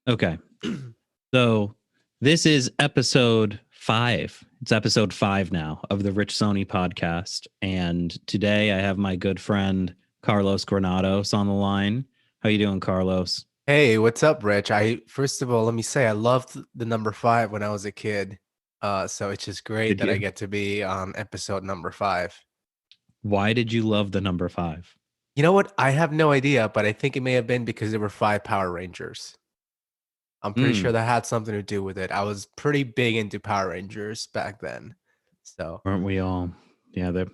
Okay. So this is episode 5. It's episode 5 now of the Rich Soni podcast. And today I have my good friend Carlos Granados on the line. How you doing, Carlos? Hey, what's up, Rich? I first of all, let me say I loved the number 5 when I was a kid. So it's just great Did that I you? get to be on episode number 5. Why did you love the number 5? You know what? I have no idea, but I think it may have been because there were 5 Power Rangers. I'm pretty Hmm. sure that had something to do with it. I was pretty big into Power Rangers back then. So, Aren't we all? Yeah,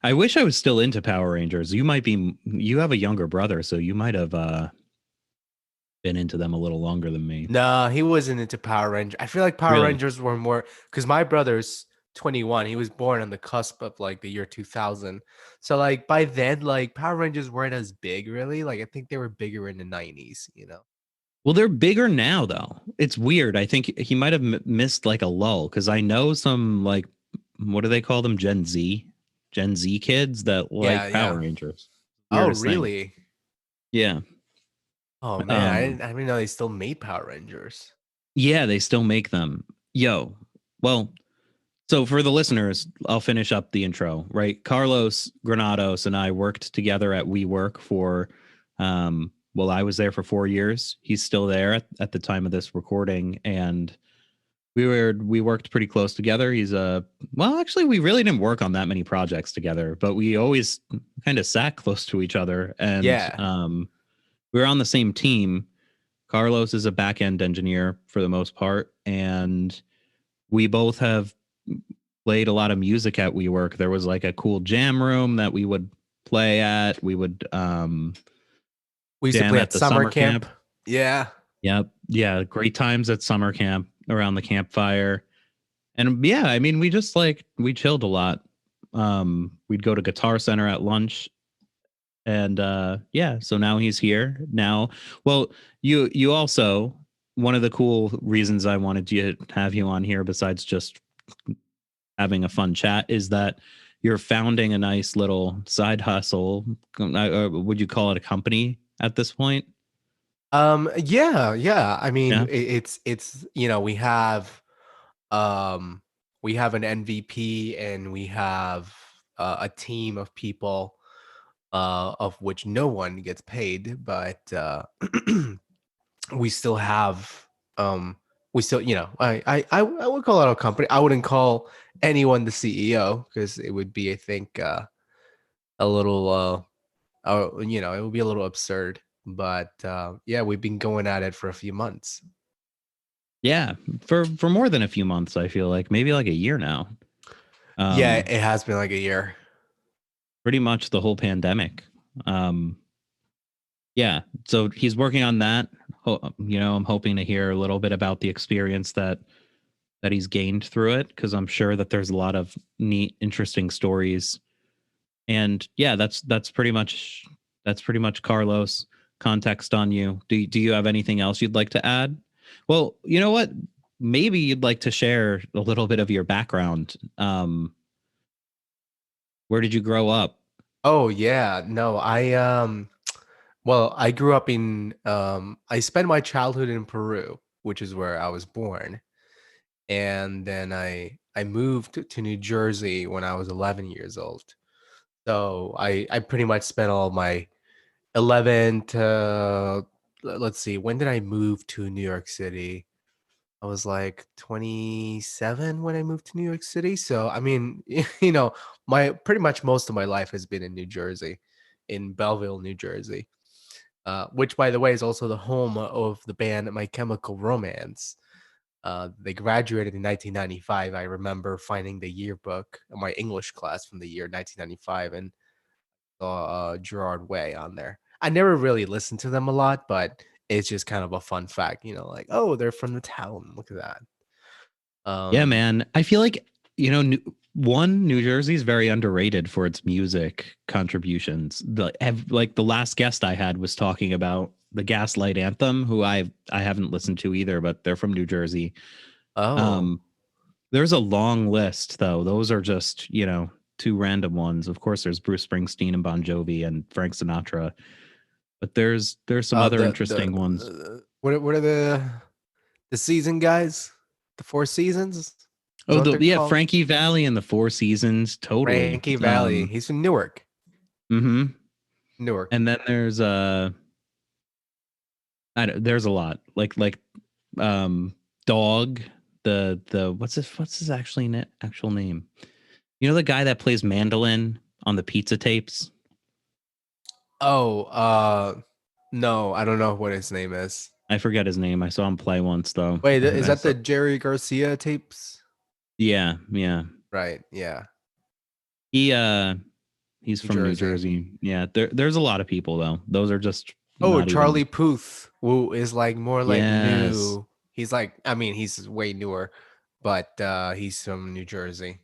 I wish I was still into Power Rangers. You have a younger brother, so you might have been into them a little longer than me. no, he wasn't into Power Rangers. I feel like Power Really? Rangers were more because my brother's 21. He was born on the cusp of like the year 2000. So like by then, like Power Rangers weren't as big, really. Like I think they were bigger in the 90s, you know. Well, they're bigger now, though. It's weird. I think he might have missed like a lull because I know some like what do they call them? Gen Z kids that Yeah, like Power yeah. Rangers. Oh, Weirdest thing. really? Yeah. Oh man, Um. I didn't know they still made Power Rangers. Yeah, they still make them. Yo. Well, so for the listeners, I'll finish up the intro. Right, Carlos Granados and I worked together at WeWork for. Well, I was there for 4 years. He's still there at the time of this recording, and we worked pretty close together. He's a well, actually, we really didn't work on that many projects together, but we always kind of sat close to each other, and Yeah. we were on the same team. Carlos is a back end engineer for the most part, and we both have played a lot of music at WeWork. There was like a cool jam room that we would play at. We would We used to jam play at at the summer summer camp. camp. Yeah. Yep. Yeah. Great times at summer camp around the campfire. And yeah, I mean, we chilled a lot. We'd go to Guitar Center at lunch, and yeah, so now he's here. Now, well, you also one of the cool reasons I wanted to have you on here, besides just having a fun chat, is that you're founding a nice little side hustle. Would you call it a company at this point? Yeah, yeah. I mean, Yeah. it's um we have an MVP and we have a team of people of which no one gets paid, but we still have we still I would call it a company. I wouldn't call anyone the CEO because it would be I think a little it would be a little absurd. But yeah, we've been going at it for a few months. Yeah, for more than a few months, I feel like maybe like a year now. Yeah, Um, it has been like a year. Pretty much the whole pandemic. Um, yeah, so he's working on that. I'm hoping to hear a little bit about the experience that he's gained through it, because I'm sure that there's a lot of neat, interesting stories. And yeah, that's pretty much Carlos. Context on you. Do you have anything else you'd like to add? Well, you know what? Maybe you'd like to share a little bit of your background. Where did you grow up? Oh yeah, no, well, I grew up in I spent my childhood in Peru, which is where I was born. And then I moved to New Jersey when I was 11 years old. So I pretty much spent all my 11 to let's see, when did I move to New York City? I was like 27 when I moved to New York City. So I mean, my pretty much most of my life has been in New Jersey, in Belleville, New Jersey. Which by the way is also the home of the band My Chemical Romance. They graduated in 1995. I remember finding the yearbook of my English class from the year 1995 and saw Gerard Way on there. I never really listened to them a lot, but it's just kind of a fun fact, like, oh, they're from the town. Look at that. Yeah, Um, man. I feel like, New Jersey is very underrated for its music contributions. Like the last guest I had was talking about the Gaslight Anthem, who I haven't listened to either, but they're from New Jersey. oh, Um, there's a long list though. Those are just, two random ones. Of course, there's Bruce Springsteen and Bon Jovi and Frank Sinatra, but there's some other the interesting ones. What are the season guys? The Four Seasons? Is that Oh, what they're yeah, called? Frankie Valley and the Four Seasons, totally. Frankie Valley. He's from Newark. Mm-hmm. Newark. And then there's there's a lot um dog, the what's his actual name? You know, the guy that plays mandolin on the pizza tapes? Oh, no, I don't know what his name is. I forget his name. I saw him play once though. Wait, is I that saw, the Jerry Garcia tapes? yeah, yeah. Right, yeah. He he's New from New Jersey. Jersey. Yeah, there's a lot of people though. Those are just Oh, not even. Charlie Puth, who is like more like Yes. new. He's like, I mean, he's way newer, but he's from New Jersey.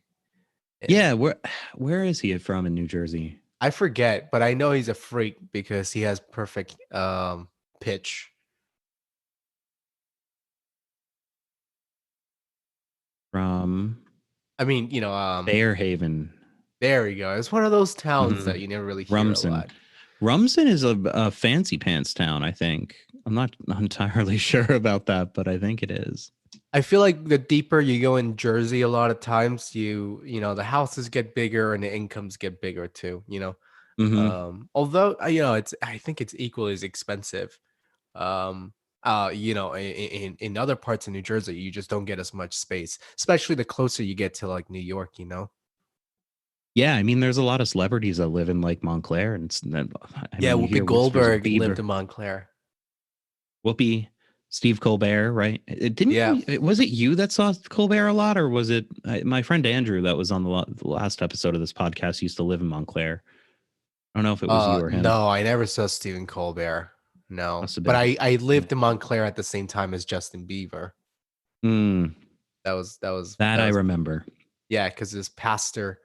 And Yeah, where is he from in New Jersey? I forget, but I know he's a freak because he has perfect pitch. From I mean, Fairhaven. there you go. It's one of those towns Hmm. that you never really hear a Rumson. lot. Rumson is a fancy pants town, I think. I'm not entirely sure about that, but I think it is. I feel like the deeper you go in Jersey, a lot of times the houses get bigger and the incomes get bigger too, Hmm. Although I think it's equally as expensive. Um in other parts of New Jersey, you just don't get as much space, especially the closer you get to like New York. Yeah, I mean, there's a lot of celebrities that live in like Montclair, and I Yeah, mean, you Whoopi hear whispers of Goldberg lived Beaver, in Montclair. Whoopi, Steve Colbert, right? Didn't Yeah. was it you that saw Colbert a lot, or was it my friend Andrew that was on the last episode of this podcast used to live in Montclair? I don't know if it was you or him. No, I never saw Stephen Colbert. No, Must have but been. I lived in Montclair at the same time as Justin Bieber. Mm, that That I was remember. Yeah, because his pastor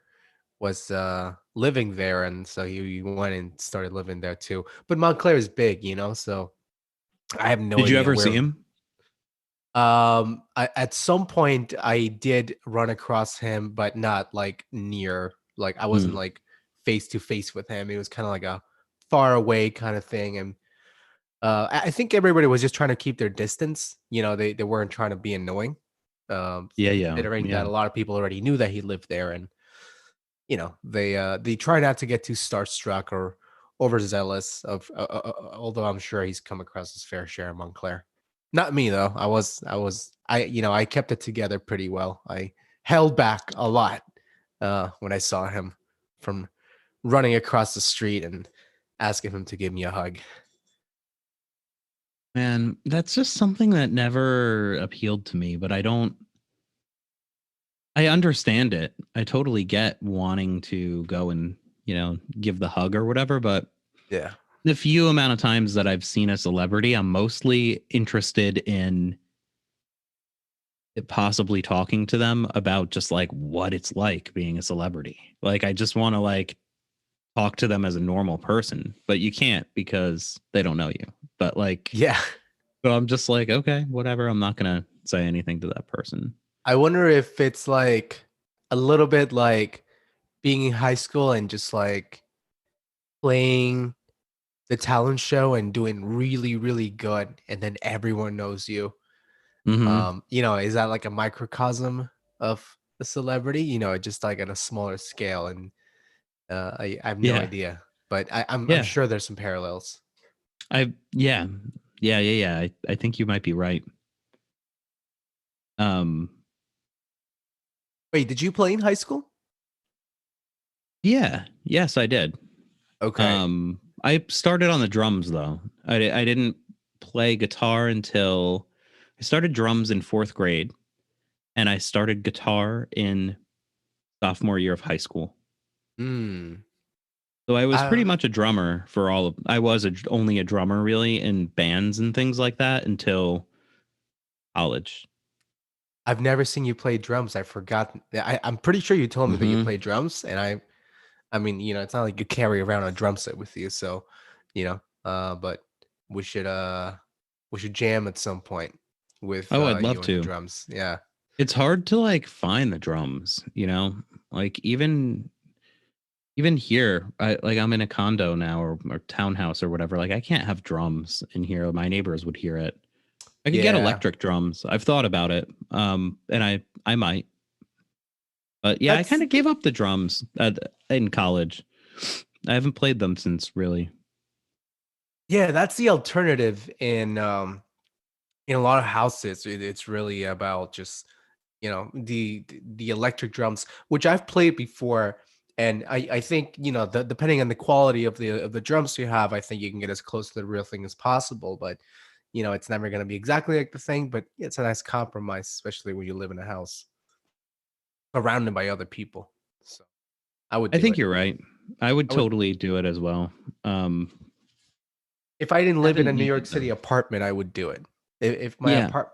was living there, and so he went and started living there too. But Montclair is big, so I have no Did you idea ever see where. him? At some point I did run across him, but not like near. Like I wasn't Mm, like face to face with him. It was kind of like a far away kind of thing, and I think everybody was just trying to keep their distance. They weren't trying to be annoying. yeah, yeah, Considering yeah. that a lot of people already knew that he lived there, and they try not to get too starstruck or overzealous although I'm sure he's come across his fair share of Montclair. Not me though. I kept it together pretty well. I held back a lot when I saw him from running across the street and asking him to give me a hug. Man, that's just something that never appealed to me, but I understand it. I totally get wanting to go and, give the hug or whatever, but Yeah. the few amount of times that I've seen a celebrity, I'm mostly interested in possibly talking to them about just like what it's like being a celebrity. Like I just want to like talk to them as a normal person, but you can't because they don't know you. But like, Yeah. so I'm just like, okay, whatever. I'm not gonna say anything to that person. I wonder if it's like a little bit like being in high school and just like playing the talent show and doing really, really good, and then everyone knows you. Hmm. Is that like a microcosm of a celebrity? Just like at a smaller scale, and I have no Yeah, idea, but I'm yeah. sure there's some parallels. Yeah, yeah. I think you might be right. Um, Wait, did you play in high school? yeah, yes, I did. Okay. I started on the drums though. I didn't play guitar until I started drums in fourth grade, and I started guitar in sophomore year of high school. Hmm. So I was pretty I much a drummer for all of. I was only a drummer really in bands and things like that until college. I've never seen you play drums. I forgot. I'm pretty sure you told me that you Hmm. play drums, and I mean, it's not like you carry around a drum set with you, so but we should uh we should jam at some point with Oh, I'd love you and the to. drums. Yeah. It's hard to like find the drums. Like even here, I'm in a condo now or townhouse or whatever. Like I can't have drums in here. My neighbors would hear it. I could get Yeah. electric drums. I've thought about it. And I might. But yeah, I kind That's of gave up the drums in college. I haven't played them since really. yeah, that's the alternative in a lot of houses. It's really about just, the electric drums, which I've played before. And I think, depending on the quality of the drums you have, I think you can get as close to the real thing as possible. But it's never going to be exactly like the thing, but it's a nice compromise, especially when you live in a house surrounded by other people. So I would I do think it. you're right. I would I would totally do it as well. If I didn't live in a Haven't New York needed City them. apartment, I would do it. If my Yeah. apart,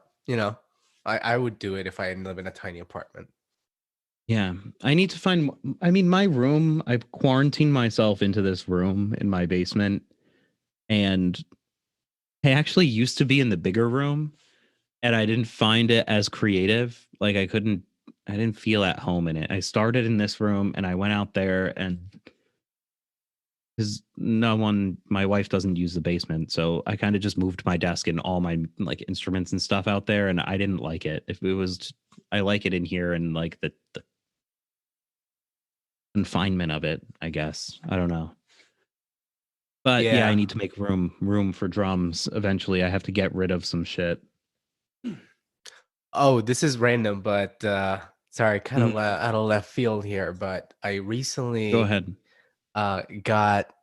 I would do it if I didn't live in a tiny apartment. Yeah. I need to find, I mean, my room, I've quarantined myself into this room in my basement. And I actually used to be in the bigger room and I didn't find it as creative. Like I didn't feel at home in it. I started in this room and I went out there and because my wife doesn't use the basement. So I kind of just moved my desk and all my like instruments and stuff out there. And I didn't like it. If it was, I like it in here and like the confinement of it, I guess. I don't know. But yeah, I Yeah. need to make room for drums. Eventually I have to get rid of some shit. Oh, this is random, but sorry, kind Mhm. of out of left field here. But I Go recently ahead. got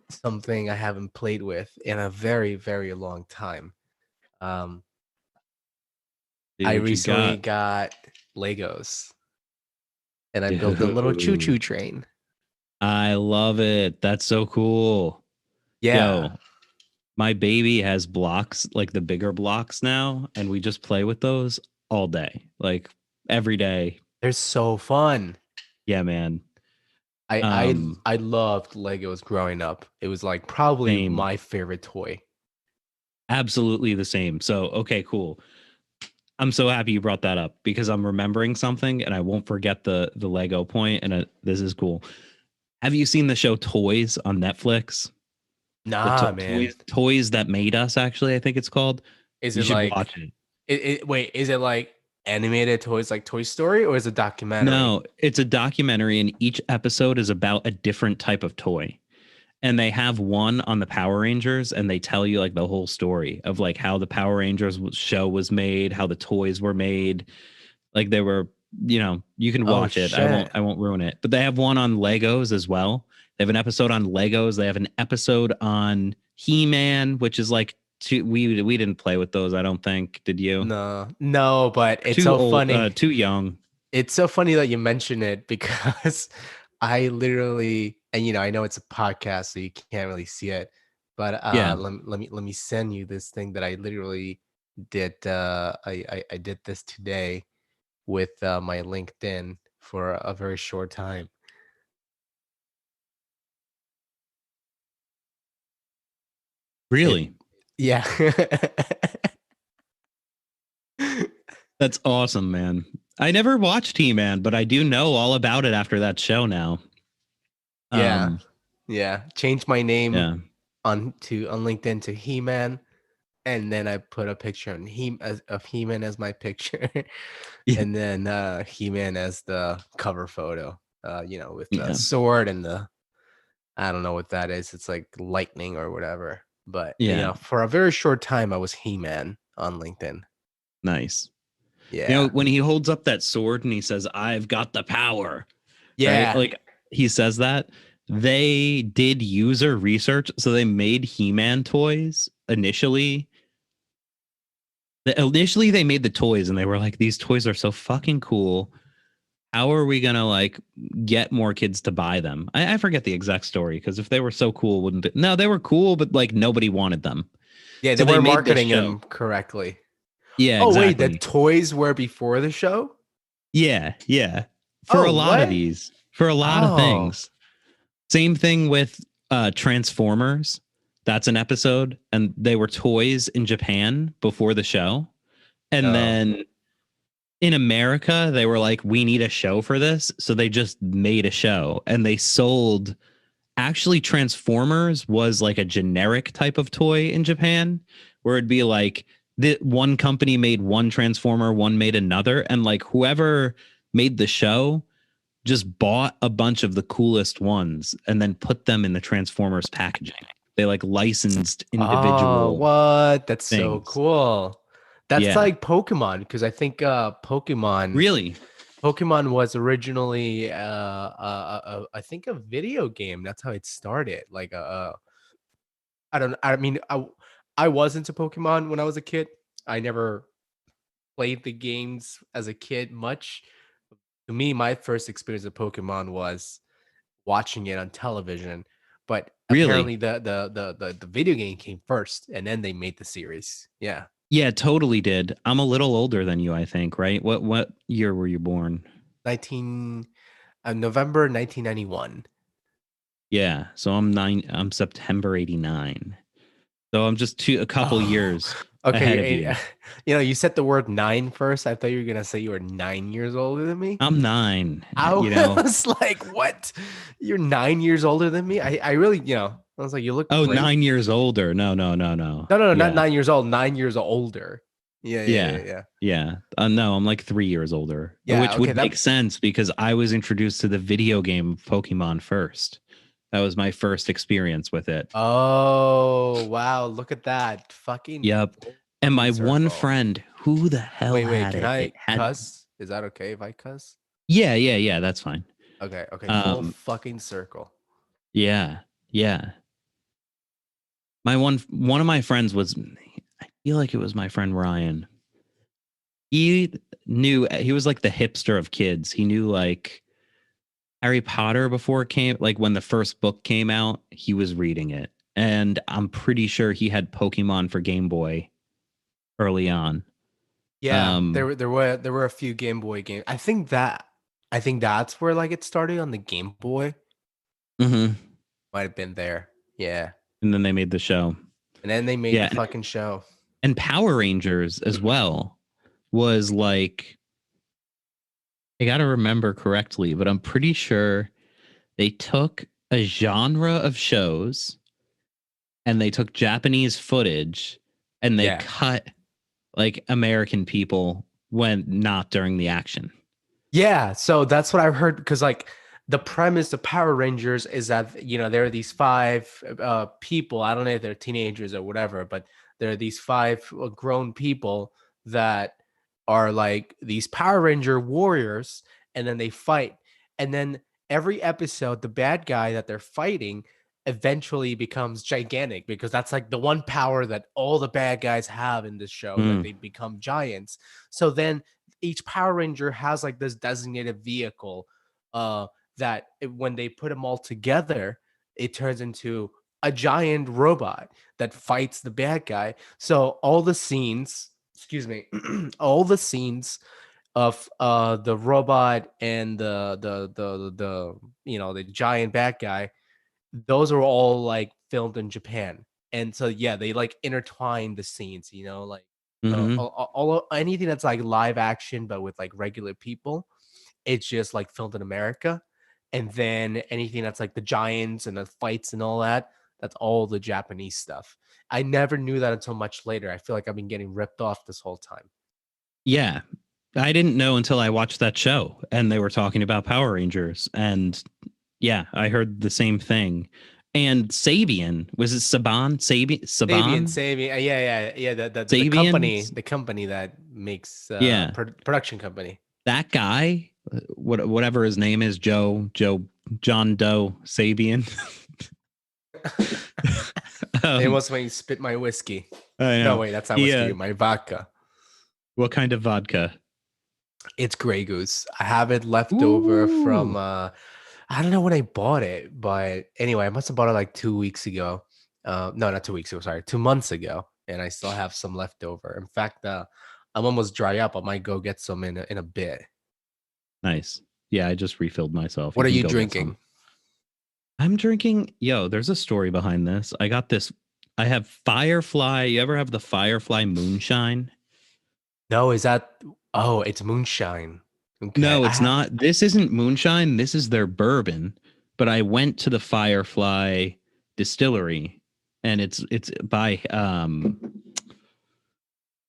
something I haven't played with in a very, very long time. Um, I Dude, you recently got got Legos, and I built a little choo-choo dude. train. I love it. That's so cool. Yeah, Yo, my baby has blocks, like the bigger blocks now, and we just play with those all day, like every day. they're so fun. Yeah, man. I I Um, I loved Legos growing up. It was like probably Same, my favorite toy. absolutely the same. So, okay, cool. I'm so happy you brought that up because I'm remembering something, and I won't forget the Lego point. And this is cool. Have you seen the show Toys on Netflix? Nah, man. Toys that made us. Actually, I think it's called. Is You it should like watch it. wait, is it like animated toys like Toy Story or is it documentary? No, it's a documentary, and each episode is about a different type of toy. And they have one on the Power Rangers, and they tell you like the whole story of like how the Power Rangers show was made, how the toys were made. Like they were, you can Oh watch it. I won't. shit. I won't ruin it. But they have one on Legos as well. They have an episode on Legos. They have an episode on He-Man, which is like we didn't play with those. I don't think. Did you? No. No, but it's Too so old. funny. Too young. It's so funny that you mention it because I literally, and I know it's a podcast, so you can't really see it, but Yeah. let me send you this thing that I literally did. I did this today with my LinkedIn for a very short time. It, Really. yeah, That's awesome, man. I never watched He-Man, but I do know all about it after that show now. yeah, Um, yeah. Changed my name yeah. on LinkedIn to He-Man, and then I put a picture of He-Man as my picture, Yeah. and then He-Man as the cover photo. With the Yeah. sword and the I don't know what that is. It's like lightning or whatever. But Yeah. for a very short time, I was He-Man on LinkedIn. Nice. Yeah, When he holds up that sword and he says, "I've got the power," right? yeah. Like he says that they did user research. So they made He-Man toys initially. Initially, they made the toys and they were like, these toys are so fucking cool. How are we gonna like get more kids to buy them? I forget the exact story because if they were so cool, wouldn't it? No, they were cool, but like nobody wanted them. Yeah, they So they weren't made this marketing show. them correctly. Yeah, Oh wait, the exactly. toys were before the show? Yeah, yeah. For a Oh, lot of what? these, for a lot of Oh. things. Same thing with Transformers. That's an episode, and they were toys in Japan before the show. And Oh. then in America, they were like, we need a show for this. So they just made a show and they sold. Actually, Transformers was like a generic type of toy in Japan where it'd be like the one company made one transformer, one made another, and like whoever made the show just bought a bunch of the coolest ones and then put them in the Transformers packaging. They like licensed Oh, individual what? That's so things. cool. That's Yeah. like Pokemon, because I think Really? Pokemon was originally I think a video game. That's how it started. Like I don't I mean I was into Pokemon when I was a kid. I never played the games as a kid much. To me, my first experience of Pokemon was watching it on television, but Really? apparently the video game came first, and then they made the series. Yeah, Yeah, totally did. I'm a little older than you, I think, right? What year were you born? 19 November 1991. Yeah. So I'm September 89. So I'm just a couple Oh, years ahead of okay. you. You said the word nine first. I thought you were gonna say you were 9 years older than me. I'm 9, I you know. was like, what? You're 9 years older than me? I really, I was like, you look Oh, great. 9 years older. No, no, no, no. No, no, no, not Yeah. 9 years old, 9 years older. Yeah, yeah, yeah, Yeah. yeah. Yeah. No, I'm like 3 years older, Yeah, which okay, would make sense because I was introduced to the video game Pokemon first. That was my first experience with it. oh, wow, look at that. Fucking Yep. full And fucking my one circle. friend, who the hell Wait, had can it? It I had, cuss? Is that okay if I cuss? yeah, yeah, yeah, that's fine. Okay, okay, full Um, fucking circle. yeah, yeah. My one of my friends was, I feel like it was my friend Ryan. He was like the hipster of kids. He knew like Harry Potter before it came, like when the first book came out, he was reading it. And I'm pretty sure he had Pokemon for Game Boy early on. Yeah, Um, there were a few Game Boy games. I think that's where like it started on the Game Boy. mhm. Might have been there. Yeah. And then they made the show. And then they made the Yeah, fucking show. and Power Rangers as well was like, I got to remember correctly, but I'm pretty sure they took a genre of shows and they took Japanese footage and they Yeah. cut like American people when not during the action. Yeah, so that's what I've heard, because like the premise of Power Rangers is that there are these five people. I don't know if they're teenagers or whatever, but there are these five grown people that are like these Power Ranger warriors, and then they fight, and then every episode, the bad guy that they're fighting eventually becomes gigantic, because that's like the one power that all the bad guys have in this show, that Mm. they become giants. So then each Power Ranger has like this designated vehicle that when they put them all together, it turns into a giant robot that fights the bad guy. So all the scenes, excuse me, all the scenes of the robot and the giant bad guy, those are all like filmed in Japan. And so yeah, they like intertwine the scenes, like Hmm. anything that's like live action but with like regular people, it's just like filmed in America. And then anything that's like the giants and the fights and all that, that's all the Japanese stuff. I never knew that until much later. I feel like I've been getting ripped off this whole time. Yeah. I didn't know until I watched that show and they were talking about Power Rangers. And yeah, I heard the same thing. And Sabian, was it Saban? Saban? Sabian, yeah, yeah, yeah. The Sabian? company that makes Yeah. production company. That guy, whatever his name is, John Doe Sabian. They um, almost made me spit my whiskey. I No, know. wait, that's not He, whiskey. My vodka. what kind of vodka? It's Grey Goose. I have it left over from Ooh, I don't know when I bought it, but anyway, I must have bought it like 2 weeks ago. No, not 2 weeks ago, sorry, 2 months ago. And I still have some left over. In fact, I'm almost dry up. I might go get some in a bit. nice. Yeah, I just refilled myself. You What are can you go get some. drinking? I'm drinking. Yo, there's a story behind this. I got this. I have Firefly. You ever have the Firefly moonshine? No, is that oh, it's moonshine. Okay. No, it's not. This isn't moonshine. This is their bourbon. But I went to the Firefly distillery and it's by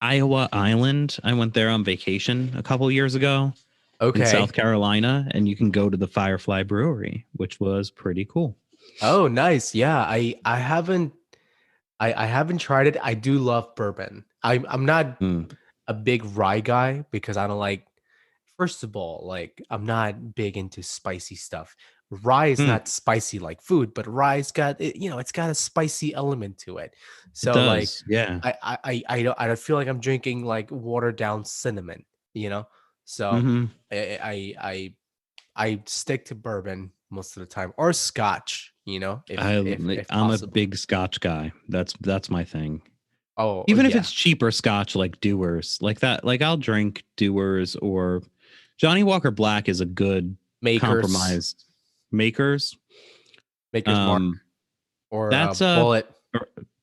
Iowa Island. I went there on vacation a couple years ago in South Okay. Carolina, and you can go to the Firefly Brewery, which was pretty cool. Oh, nice. Yeah, I haven't tried it. I do love bourbon. I'm not Mm, a big rye guy because I don't like. First of all, like I'm not big into spicy stuff. Rye is mm, not spicy like food, but rye's got it's got a spicy element to it. it So like does. Yeah. I don't feel like I'm drinking like watered down cinnamon, you know? So Hmm. I stick to bourbon most of the time or scotch, if I'm a possible. big Scotch guy. That's my thing. Oh Even if yeah. it's cheaper Scotch like Dewar's, like that, like I'll drink Dewar's or Johnny Walker Black is a good Makers, compromised makers. Maker's Mark Um, or that's Bullet.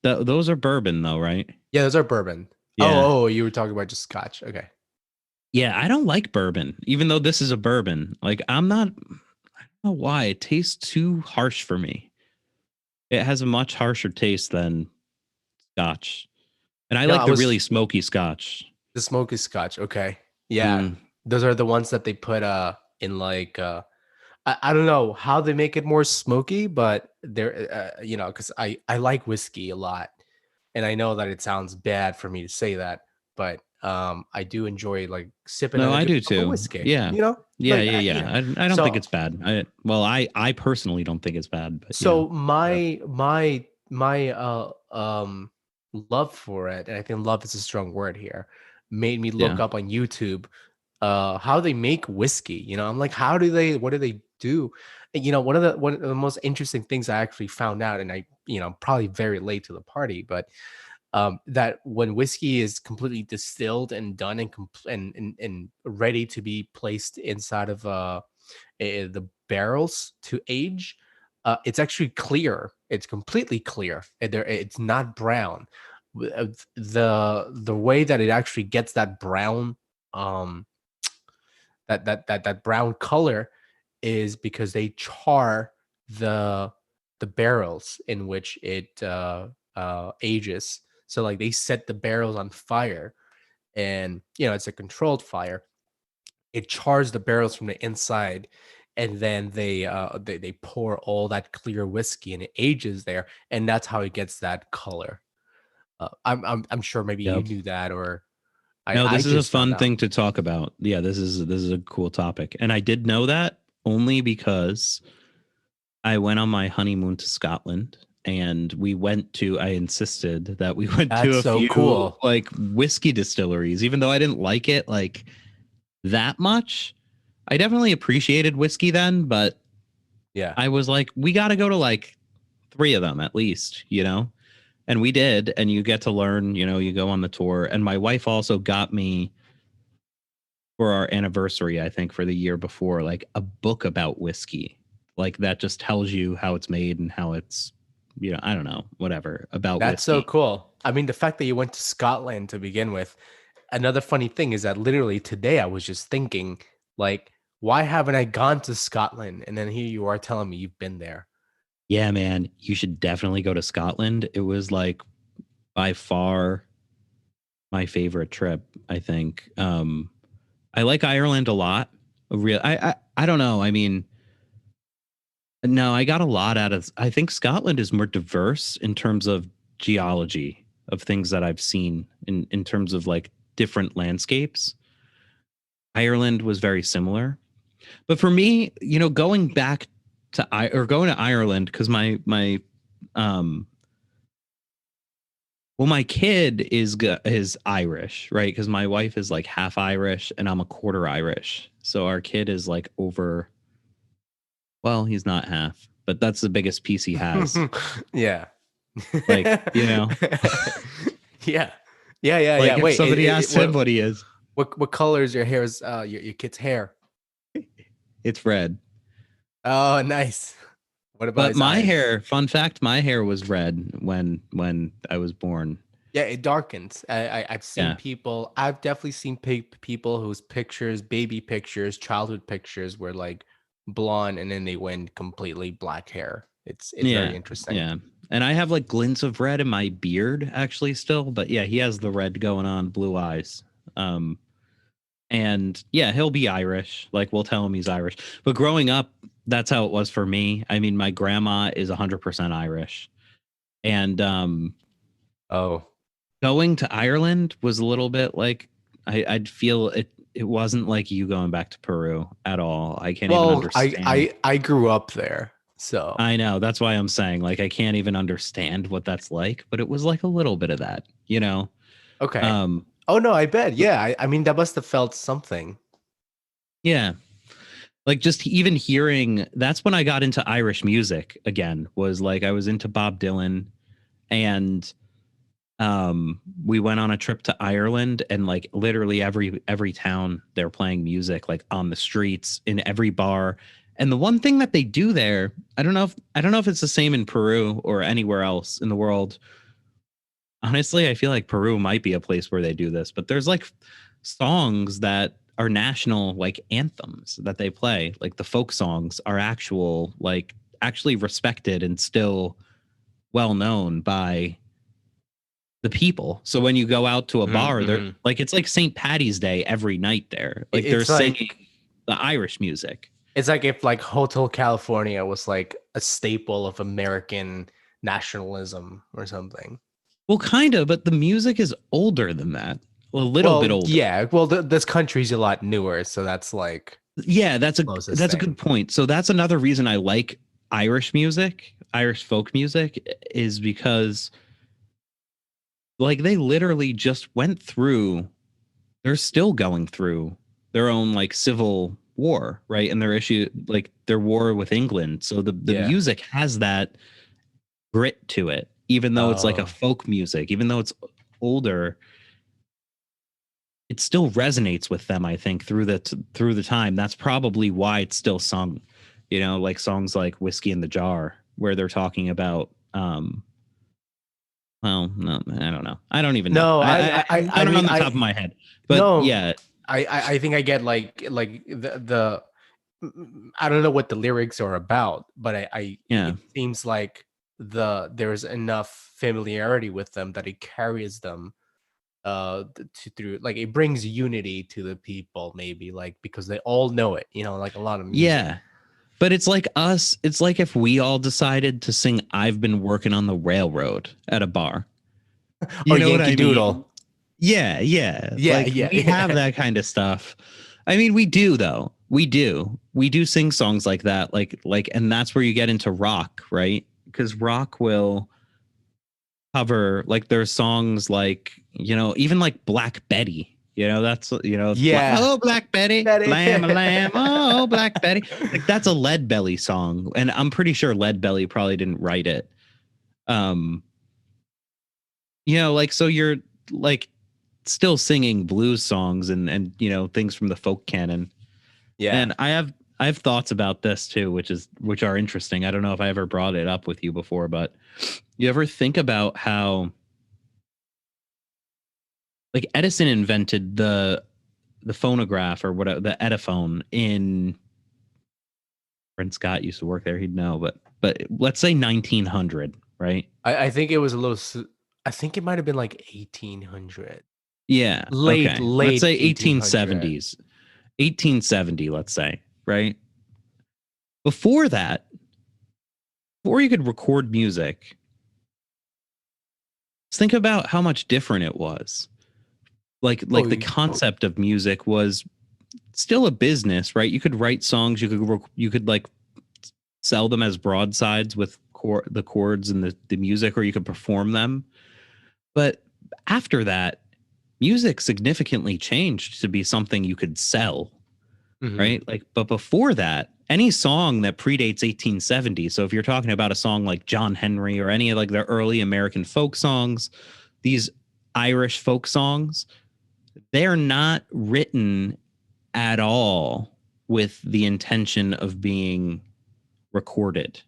those are bourbon though, right? Yeah, those are bourbon. Yeah. Oh, you were talking about just scotch. Okay. Yeah, I don't like bourbon, even though this is a bourbon. Like I'm not, I don't know why it tastes too harsh for me. It has a much harsher taste than Scotch, and I No, like I the really was smoky Scotch. the smoke is scotch. Okay. Yeah. Mm, Those are the ones that they put in like I don't know how they make it more smoky, but they're because I like whiskey a lot. And I know that it sounds bad for me to say that, but I do enjoy like sipping no, on a I good do cup of too. whiskey, Yeah, yeah, like yeah, yeah. I don't think so it's bad. I personally don't think it's bad, but so whatever. my love for it, and I think love is a strong word here, made me look Yeah, up on YouTube how they make whiskey. I'm like, what do they do? And, one of the most interesting things I actually found out, and I, probably very late to the party, but that when whiskey is completely distilled and done and and ready to be placed inside of the barrels to age, it's actually clear. It's completely clear. It's not brown. The way that it actually gets that brown, um, that brown color, is because they char the the barrels in which it ages. So like they set the barrels on fire, and it's a controlled fire. It chars the barrels from the inside, and then they pour all that clear whiskey, and it ages there, and that's how it gets that color. I'm sure maybe you yep. knew that, or I No, I this is a just found fun out. thing to talk about. Yeah, this is a cool topic, and I did know that only because I went on my honeymoon to Scotland, and we went to. I insisted that we went to That's a so few cool. like whiskey distilleries, even though I didn't like it like that much. I definitely appreciated whiskey then, but Yeah. I was like, we got to go to like three of them at least. And we did. And you get to learn, you go on the tour. And my wife also got me for our anniversary, I think for the year before, like a book about whiskey, like that just tells you how it's made and how it's, I don't know, whatever about That's so whiskey. cool. I mean, the fact that you went to Scotland to begin with. Another funny thing is that literally today I was just thinking, like, why haven't I gone to Scotland? And then here you are telling me you've been there. Yeah, man, you should definitely go to Scotland. It was like by far my favorite trip, I think. I like Ireland a lot. I don't know. I mean, no, I got a lot out of. I think Scotland is more diverse in terms of geology of things that I've seen in terms of like different landscapes. Ireland was very similar, but for me, going back to or going to Ireland because um my kid is Irish, right? Because my wife is like half Irish and I'm a quarter Irish, so our kid is like over. Well, he's not half, but that's the biggest piece he has. Yeah. Like, Yeah. Yeah, yeah, like yeah. if Wait, somebody asks him what he is, what color is your hair's your kid's hair? it's red. Oh, nice. What about But his my eyes? hair, fun fact, my hair was red when I was born. Yeah, it darkens. I've seen Yeah. people. I've definitely seen people whose pictures, baby pictures, childhood pictures, were like blonde, and then they went completely black hair. It's very Yeah. interesting. Yeah. And I have like glints of red in my beard actually still, but yeah, he has the red going on, blue eyes. Um, and yeah, he'll be Irish. Like we'll tell him he's Irish. But growing up, that's how it was for me. I mean, my grandma is 100% Irish. And Oh, going to Ireland was a little bit like I'd feel it wasn't like you going back to Peru at all. I can't even well, understand. I grew up there, so I know. That's why I'm saying like I can't even understand what that's like, but it was like a little bit of that, you know. okay. Um Oh no, I bet. Yeah, I mean that must have felt something. yeah. Like just even hearing that's when I got into Irish music again was like I was into Bob Dylan and we went on a trip to Ireland and like literally every town they're playing music like on the streets in every bar. And the one thing that they do there, I don't know if it's the same in Peru or anywhere else in the world. Honestly, I feel like Peru might be a place where they do this, but there's like songs that are national like anthems that they play. Like the folk songs are actually respected and still well known by the people. So when you go out to a bar, they're Mm-hmm. like it's like St. Patty's Day every night there. Like they're It's singing like the Irish music. it's like if like Hotel California was like a staple of American nationalism or something. Well, kind of, but the music is older than that. A little bit Well, older. yeah. Well, this country's a lot newer, so that's like Yeah, closest that's a thing. good point. So that's another reason I like Irish music, Irish folk music is because like they literally just went through they're still going through their own like civil war, right? And their issue like their war with England. So the Yeah. music has that grit to it, even though it's like a Oh. folk music, even though it's older, it still resonates with them. I think through the time. That's probably why it's still sung. You know, like songs like "Whiskey in the Jar," where they're talking about. Well, no, I don't know. I don't even know. No, I I don't know on mean the top of my head, but no, yeah, I think I get like the I don't know what the lyrics are about, but yeah. it seems like there's enough familiarity with them that it carries them to through like it brings unity to the people maybe like because they all know it, like a lot of music. Yeah. But it's like us, it's like if we all decided to sing I've been working on the railroad at a bar. Or You know what Yankee I mean? Doodle. Yeah, yeah. Yeah, Like yeah, we have yeah. that kind of stuff. I mean, we do though. We do. We do sing songs like that. And that's where you get into rock, right? Because rock will cover like there's songs like, you know, even like Black Betty. You know, that's Yeah. oh Black Betty, That lamb, a lamb, oh is- Black Betty. Like that's a Lead Belly song. And I'm pretty sure Lead Belly probably didn't write it. Um, you know, like so you're like still singing blues songs and you know things from the folk canon. Yeah. And I have thoughts about this too, which are interesting. I don't know if I ever brought it up with you before, but you ever think about how like Edison invented the phonograph or whatever the Ediphone in Brent Scott used to work there, he'd know, but let's say 1900, right? I think it was a little I think it might have been like 1800. Yeah, Late okay. Let's late say 1800. 1870s. 1870, let's say, right? Before that, before you could record music, just think about how much different it was. Oh, Like the concept of music was still a business, right? You could write songs, you could like sell them as broadsides with the chords and the music, or you could perform them. But after that, music significantly changed to be something you could sell, mhm. right? Like, but before that, any song that predates 1870, so if you're talking about a song like John Henry or any of like the early American folk songs, these Irish folk songs, they're not written at all with the intention of being recorded,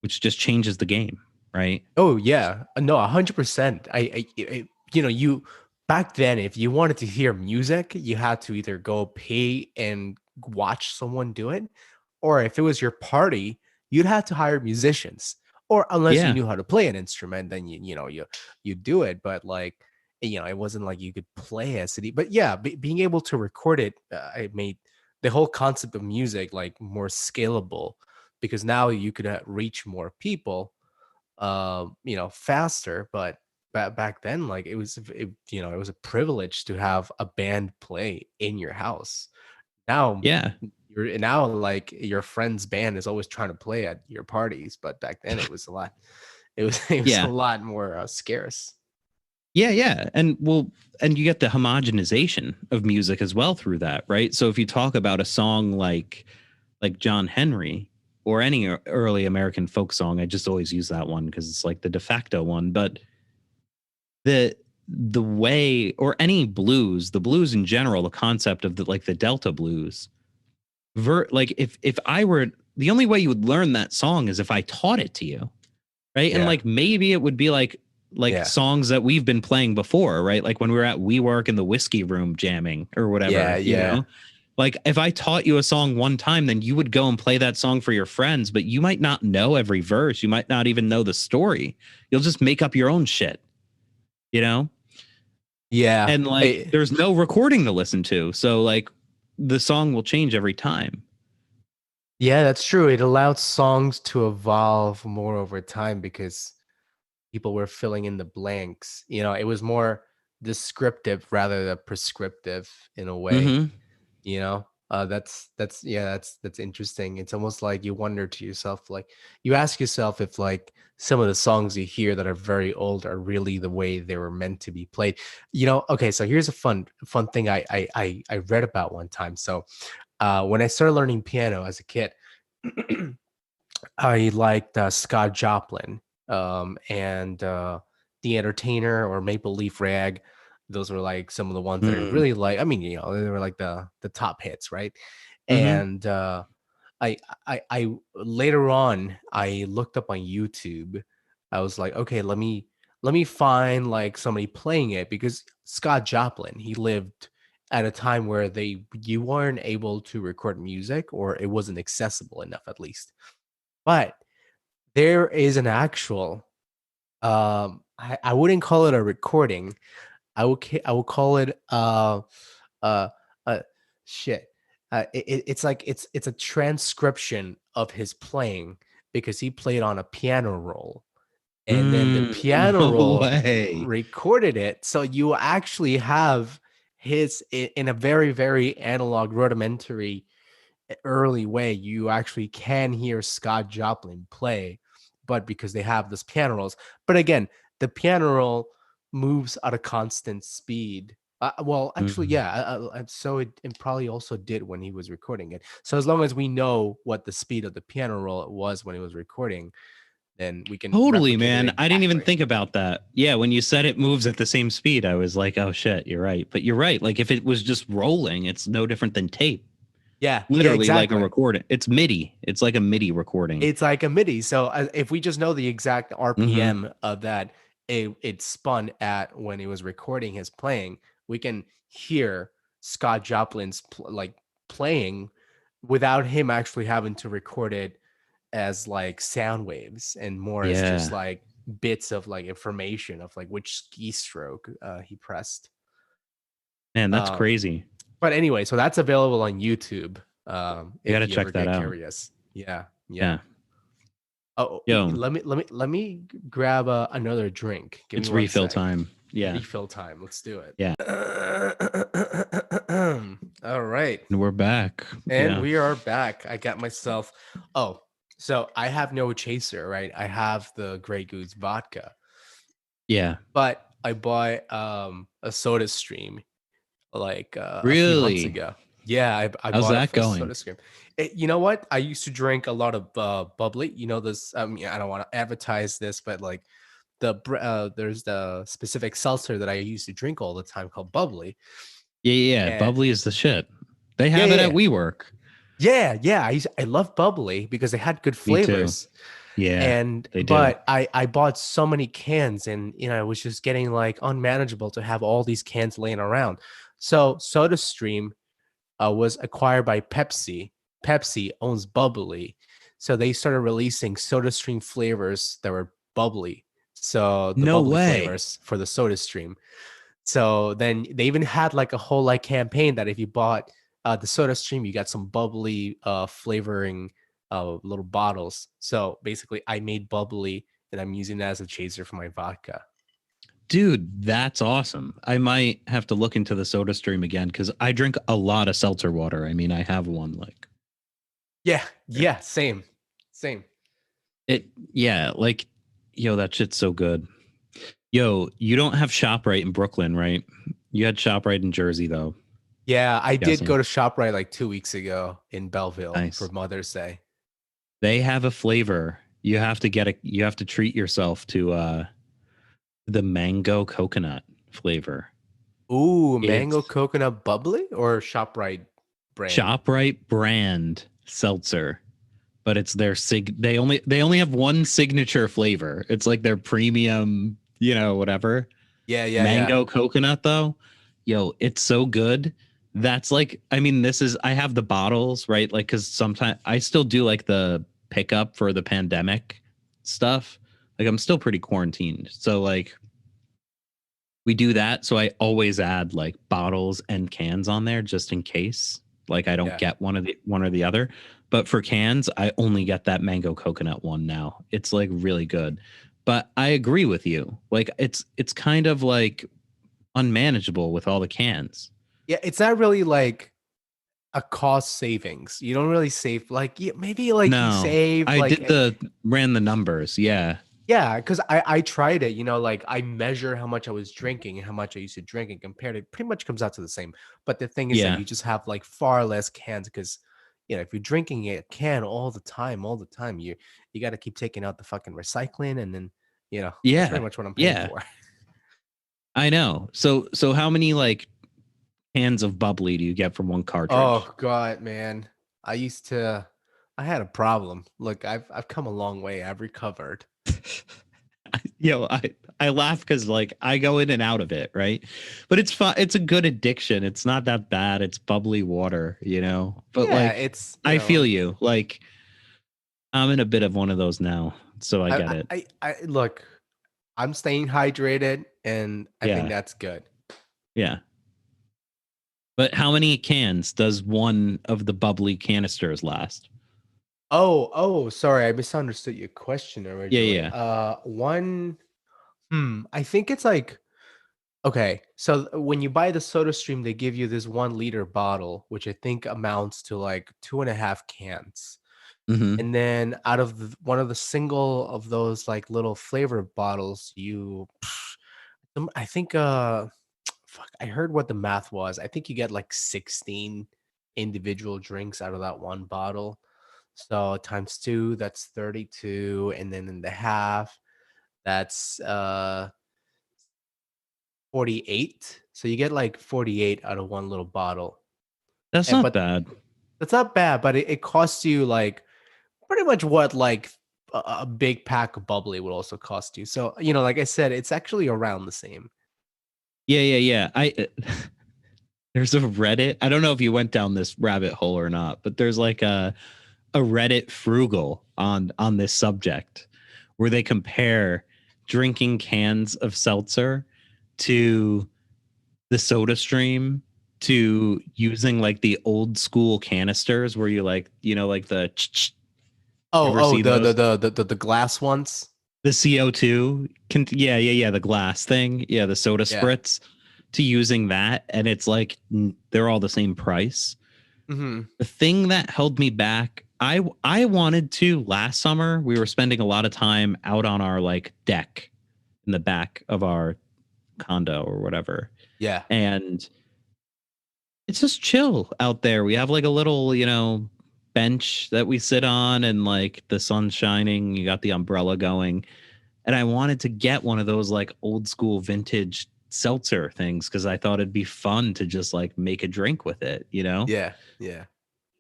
which just changes the game, right? Oh yeah, no, 100%. You back then, if you wanted to hear music, you had to either go pay and watch someone do it, or if it was your party, you'd have to hire musicians, or unless you Yeah. knew how to play an instrument, then you do it. But like, it wasn't like you could play a CD. But yeah, being able to record it, it made the whole concept of music like more scalable, because now you could reach more people, faster. But back then, like, it was a privilege to have a band play in your house. Now Yeah. now like your friend's band is always trying to play at your parties, but back then it was a lot. It was a Yeah. lot more scarce. Yeah, yeah. And you get the homogenization of music as well through that, right? So if you talk about a song like John Henry or any early American folk song, I just always use that one because it's like the de facto one, but the the way, or any blues, the blues in general, the concept of the Delta blues, like if I were, the only way you would learn that song is if I taught it to you, right? And Yeah. like maybe it would be like Yeah. songs that we've been playing before, right? Like when we were at WeWork in the whiskey room jamming or Yeah. whatever, Yeah. like if I taught you a song one time, then you would go and play that song for your friends, but you might not know every verse. You might not even know the story. You'll just make up your own shit, you know? Yeah. And like there's no recording to listen to. So like the song will change every time. Yeah, that's true. It allowed songs to evolve more over time because people were filling in the blanks. It was more descriptive rather than prescriptive in a way. Mm-hmm. That's interesting. It's almost like you wonder to yourself, like, you ask yourself if like some of the songs you hear that are very old are really the way they were meant to be played. Okay, so here's a fun thing I read about one time. So when I started learning piano as a kid, I liked Scott Joplin, and The Entertainer or Maple Leaf Rag. Those were like some of the ones that I Mm. really like. I mean, they were like the top hits, right? Mm-hmm. And I I later on I looked up on YouTube. I was like, okay, let me find like somebody playing it, because Scott Joplin, he lived at a time where you weren't able to record music, or it wasn't accessible enough, at least. But there is an actual, I wouldn't call it a recording. I would call it uh uh shit. It's like it's a transcription of his playing, because he played on a piano roll, and then the Mm. piano No roll way. recorded it. So you actually have in a very, very analog, rudimentary, early way, you actually can hear Scott Joplin play, but because they have this piano rolls. But again, the piano roll moves at a constant speed. Well, actually, Mm. yeah. So it probably also did when he was recording it. So as long as we know what the speed of the piano roll was when he was recording, then we can Totally, replicate it man. I didn't even exactly. think about that. Yeah, when you said it moves at the same speed, I was like, oh shit, you're right. But you're right. Like if it was just rolling, it's no different than tape. Yeah, yeah, Literally like a exactly. recording. It's MIDI. It's like a MIDI recording. It's like a MIDI. So if we just know the exact Mm-hmm. RPM of that, it spun at when he was recording his playing, we can hear Scott Joplin's like playing without him actually having to record it as like sound waves, and more as just Yeah. like bits of like information of like which keystroke he pressed. Man, that's Um, crazy. but anyway, so that's available on YouTube. I If gotta you ever check that get out. curious. Yeah, yeah. Yeah. Oh, Yo, let me grab another drink. Give me it's one refill sec. time. Yeah. Refill time. Let's do it. Yeah. All right. And we're back. And Yeah. we are back. I got myself. Oh, so I have no chaser, right? I have the Grey Goose vodka, Yeah. but I bought a Soda Stream like a few months Really? ago. Yeah, I How's bought that a Soda going? Stream. You know what? I used to drink a lot of bubbly. This. I mean, I don't want to advertise this, but like there's the specific seltzer that I used to drink all the time called bubbly. Yeah, yeah, yeah. And Bubbly is the shit. They yeah, have yeah, it at yeah, WeWork. yeah, yeah. I love bubbly because they had good Me too. flavors. Yeah, And they do. but I bought so many cans, and it was just getting like unmanageable to have all these cans laying around. So SodaStream was acquired by Pepsi. Pepsi owns Bubbly. So they started releasing Soda Stream flavors that were bubbly. So the No bubbly way. flavors for the Soda Stream. So then they even had like a whole like campaign that if you bought the Soda Stream, you got some bubbly flavoring little bottles. So basically, I made bubbly and I'm using it as a chaser for my vodka. Dude, that's awesome. I might have to look into the Soda Stream again because I drink a lot of seltzer water. I mean, I have one like Yeah, yeah, same, same. it. Yeah, like yo, that shit's so good. Yo, you don't have ShopRite in Brooklyn, right? You had ShopRite in Jersey though. Yeah, I did go Guessing. to ShopRite like 2 weeks ago in Belleville for Nice. Mother's Day. They have a flavor. You have to get it. You have to treat yourself to the mango coconut flavor. Ooh, mango It's coconut bubbly or ShopRite brand? ShopRite brand seltzer, but it's their they only have one signature flavor. It's like their premium, whatever. Yeah, yeah, yeah. Mango coconut though. Yo, it's so good. That's like, I mean, I have the bottles, right? Like, cause sometimes I still do like the pickup for the pandemic stuff. Like, I'm still pretty quarantined. So, like, we do that. So I always add like bottles and cans on there just in case. Like, I don't Yeah. get one or the other. But for cans, I only get that mango coconut one now. It's like really good. But I agree with you. Like, it's kind of like unmanageable with all the cans. Yeah, it's not really like a cost savings. You don't really save like yeah, maybe like you No, save I like did ran the numbers. Yeah. yeah, because I tried it, like I measure how much I was drinking and how much I used to drink and compared it pretty much comes out to the same. But the thing is that Yeah. you just have like far less cans because if you're drinking a can all the time, you got to keep taking out the fucking recycling and then that's pretty Yeah. much what I'm paying Yeah. for. I know. So how many like cans of bubbly do you get from one cartridge? Oh god, man. I had a problem. Look, I've come a long way. I've recovered. I laugh because like I go in and out of it, right? But it's fun. It's a good addiction. It's not that bad. It's bubbly water. But Yeah, like it's I feel you. Like I'm in a bit of one of those now, so I get it. I look, I'm staying hydrated and I think Yeah, that's good. yeah. But how many cans does one of the bubbly canisters last? Oh, sorry, I misunderstood your question Yeah, originally. yeah. One, I think it's like okay, so when you buy the Soda Stream, they give you this 1 liter bottle, which I think amounts to like 2.5 cans. Mm-hmm. And then out of one of the single of those like little flavor bottles, I think fuck, I heard what the math was. I think you get like 16 individual drinks out of that one bottle. So times two, that's 32. And then in the half, that's 48. So you get like 48 out of one little bottle. That's And not but bad. that's not bad, but it costs you like pretty much what like a big pack of bubbly would also cost you. So, like I said, it's actually around the same. Yeah, yeah, yeah. There's a Reddit. I don't know if you went down this rabbit hole or not, but there's like a Reddit frugal on this subject where they compare drinking cans of seltzer to the soda stream to using like the old school canisters where you like, like you Oh, ever see the those? the glass ones. The CO2 can, yeah, yeah, yeah, the glass thing. Yeah, the soda Yeah. spritz to using that. And it's like they're all the same price. Hmm. The thing that held me back, I wanted to last summer. We were spending a lot of time out on our like deck in the back of our condo or whatever. Yeah. And it's just chill out there. We have like a little, bench that we sit on and like the sun's shining. You got the umbrella going. And I wanted to get one of those like old school vintage seltzer things because I thought it'd be fun to just like make a drink with it. Yeah. Yeah.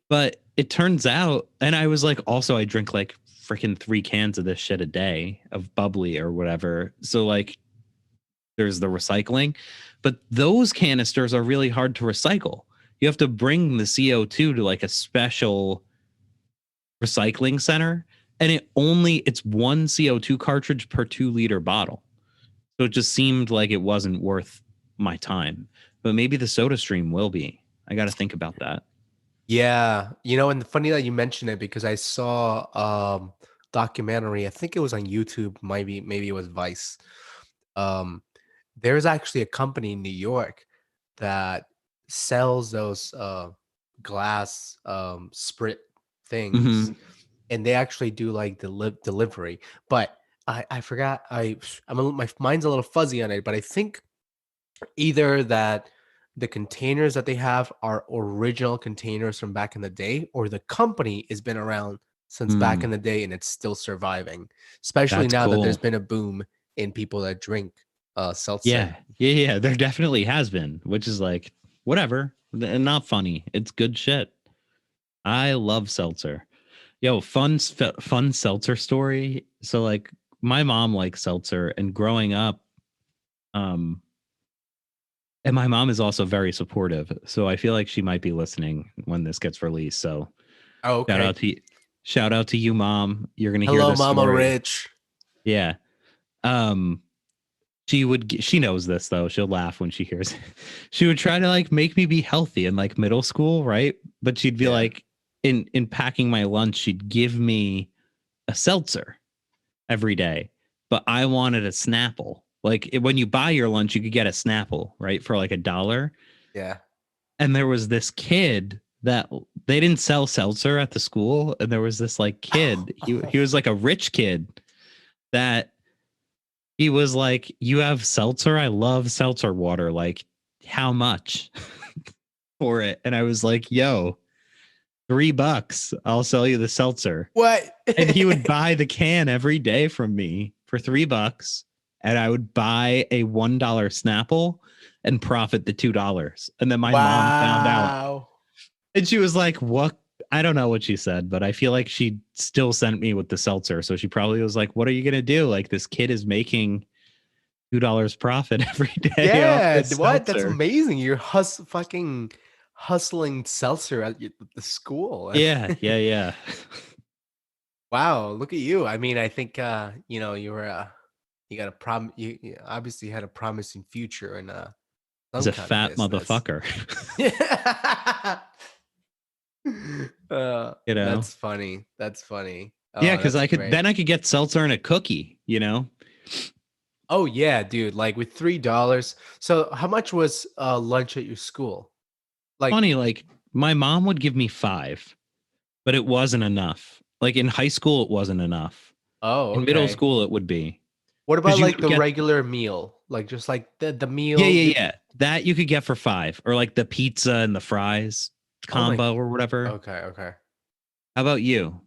But it turns out, and I was like, also, I drink like freaking 3 cans of this shit a day of bubbly or whatever. So, like, there's the recycling, but those canisters are really hard to recycle. You have to bring the CO2 to like a special recycling center, and it's one CO2 cartridge per 2 liter bottle. So it just seemed like it wasn't worth my time. But maybe the Soda Stream will be. I got to think about that. Yeah, and funny that you mentioned it because I saw documentary. I think it was on YouTube, maybe it was Vice. Um, there's actually a company in New York that sells those glass sprit things, Mm-hmm. and they actually do like delivery. But I forgot. My mind's a little fuzzy on it, but I think either that the containers that they have are original containers from back in the day, or the company has been around since back in Mm, the day and it's still surviving, especially that's now that there's cool. been a boom in people that drink seltzer. Yeah. Yeah. Yeah. There definitely has been, which is like, whatever. And not funny. It's good shit. I love seltzer. Yo, fun seltzer story. So like my mom likes seltzer, and growing up, um, and my mom is also very supportive. So I feel like she might be listening when this gets released. So Oh, shout out okay. to shout out to you, mom. You're gonna hear Hello, this Mama story. Rich. Yeah. Um, she knows this though. She'll laugh when she hears it. She would try to like make me be healthy in like middle school, right? But she'd be Yeah. like, in packing my lunch, she'd give me a seltzer every day, but I wanted a Snapple. Like when you buy your lunch, you could get a Snapple, right, for like $1. Yeah. And there was this kid that they didn't sell seltzer at the school, and there was this like kid. He was like a rich kid that he was like, "You have seltzer? I love seltzer water. Like, how much for it?" And I was like, "Yo, $3. I'll sell you the seltzer." What? And he would buy the can every day from me for $3, and I would buy a $1 Snapple and profit the $2. And then my mom found out, Wow. and she was like, "What?" I don't know what she said, but I feel like she still sent me with the seltzer. So she probably was like, "What are you gonna do? Like this kid is making $2 profit every day off Yeah. this What? That's seltzer." amazing. You're fucking hustling seltzer at the school. Yeah, yeah, yeah. Wow, look at you. I mean, I think you were you got a you obviously had a promising future in He's some a kind of fat business. motherfucker. You know? That's funny. That's funny. Yeah, Oh, because that's great. I could get seltzer and a cookie, you know? Oh yeah, dude. Like with $3. So how much was lunch at your school? Like, Funny, like my mom would give me 5, but it wasn't enough. Like in high school, it wasn't enough. oh, In middle okay. school, it would be. What Because about you like could the get, regular meal? Like just like the yeah, meal. yeah, yeah. That you could get for 5, or like the pizza and the fries Oh my. combo or whatever. Okay, okay. How about you?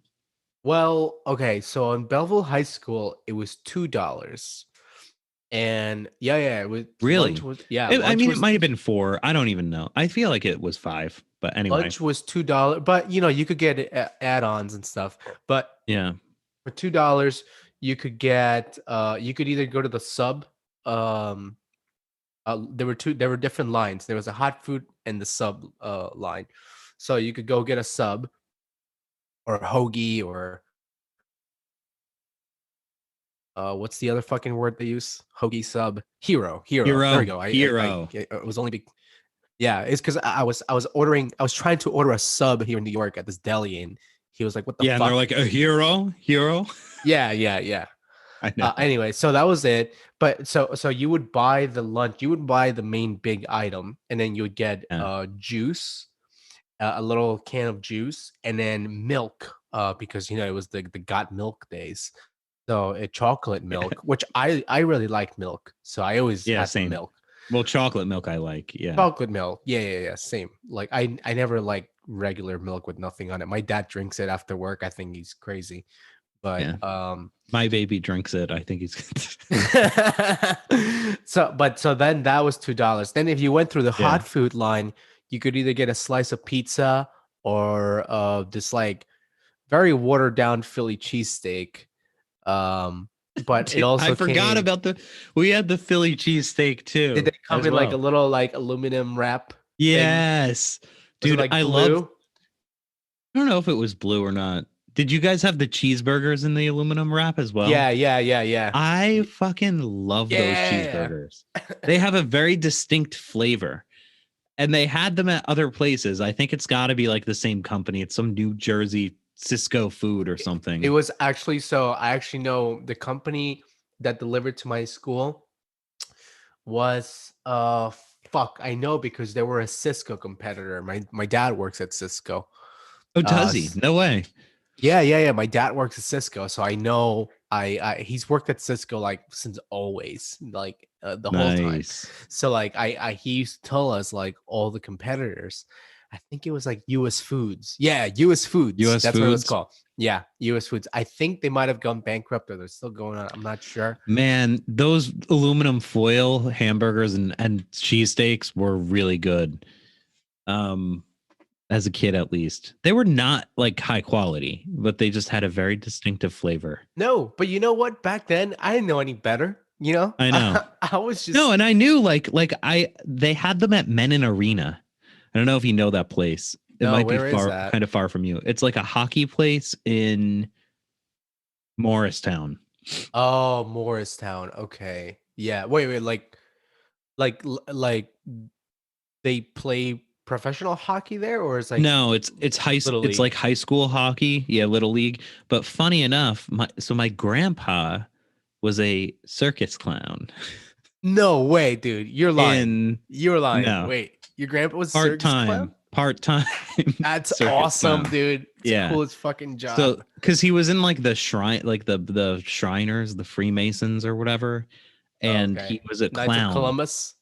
Well, okay, so in Belleville High School, it was $2. And yeah, it was Really? I lunch mean, it was might have been 4. I don't even know. I feel like it was 5, but anyway. $2, but you could get add-ons and stuff. But Yeah. for $2, you could either go to the sub. Um, there were different lines. There was a hot food and the sub line, so you could go get a sub or a hoagie or what's the other fucking word they use? Hoagie sub. Hero. There we Hero. go. Hero. It was only yeah, it's because I was trying to order a sub here in New York at this deli, and he was like, "What the Yeah, and they're fuck?" like a hero. Yeah. I know. Anyway, so that was it. But so you would buy the lunch, you would buy the main big item, and then you would get Yeah. juice, a little can of juice, and then milk, because it was the got milk days. So a chocolate milk, which I really like milk, so I always Yeah, had the same. milk. Well, chocolate milk I like. Yeah. Chocolate milk, yeah, same. Like I never like regular milk with nothing on it. My dad drinks it after work. I think he's crazy, but Yeah. My baby drinks it. I think he's so then that was $2. Then if you went through the Yeah. hot food line, you could either get a slice of pizza or this like very watered down Philly cheesesteak. But it Dude, I also forgot came. about we had the Philly cheesesteak Did too, they come as in like a well. little like aluminum wrap thing? Yes. Was it Dude, like blue? I don't know if it was blue or not. Did you guys have the cheeseburgers in the aluminum wrap as well? Yeah. I fucking love those Yeah. cheeseburgers. They have a very distinct flavor. And they had them at other places. I think it's got to be like the same company. It's some New Jersey Cisco food or It something. was actually so I actually know the company that delivered to my school was fuck, I know because they were a Cisco competitor. My dad works at Cisco. Oh, does he? S No way. yeah. My dad works at Cisco, so I know I he's worked at Cisco like since always, like the whole time. Nice. So like I he used to tell us like all the competitors. I think it was like US Foods. Yeah, US Foods. US That's what it was Foods. called. Yeah, US Foods. I think they might have gone bankrupt or they're still going on. I'm not sure. Man, those aluminum foil hamburgers and cheesesteaks were really good. Um, as a kid at least. They were not like high quality, but they just had a very distinctive flavor. No, but you know what? Back then, I didn't know any better. You know, I know. I was No, just and I knew like I they had them at Menin Arena. I don't know if you know that place. It no. might be Where is far, that? kind of far from you. It's like a hockey place in Morristown. Oh, Morristown. Okay. Yeah. Wait. Like they play professional hockey there, or it's like No, it's little it's league? like high school hockey, yeah, little league. But funny enough, my grandpa was a circus clown No way, dude. You're lying. in You're lying. no Wait, your grandpa was a circus clown? part time That's circus awesome, clown. dude. It's the Yeah. coolest fucking So, job. because he was in like the shrine, like the Shriners, the Freemasons or whatever, and he Okay. was a Knights of clown, Columbus.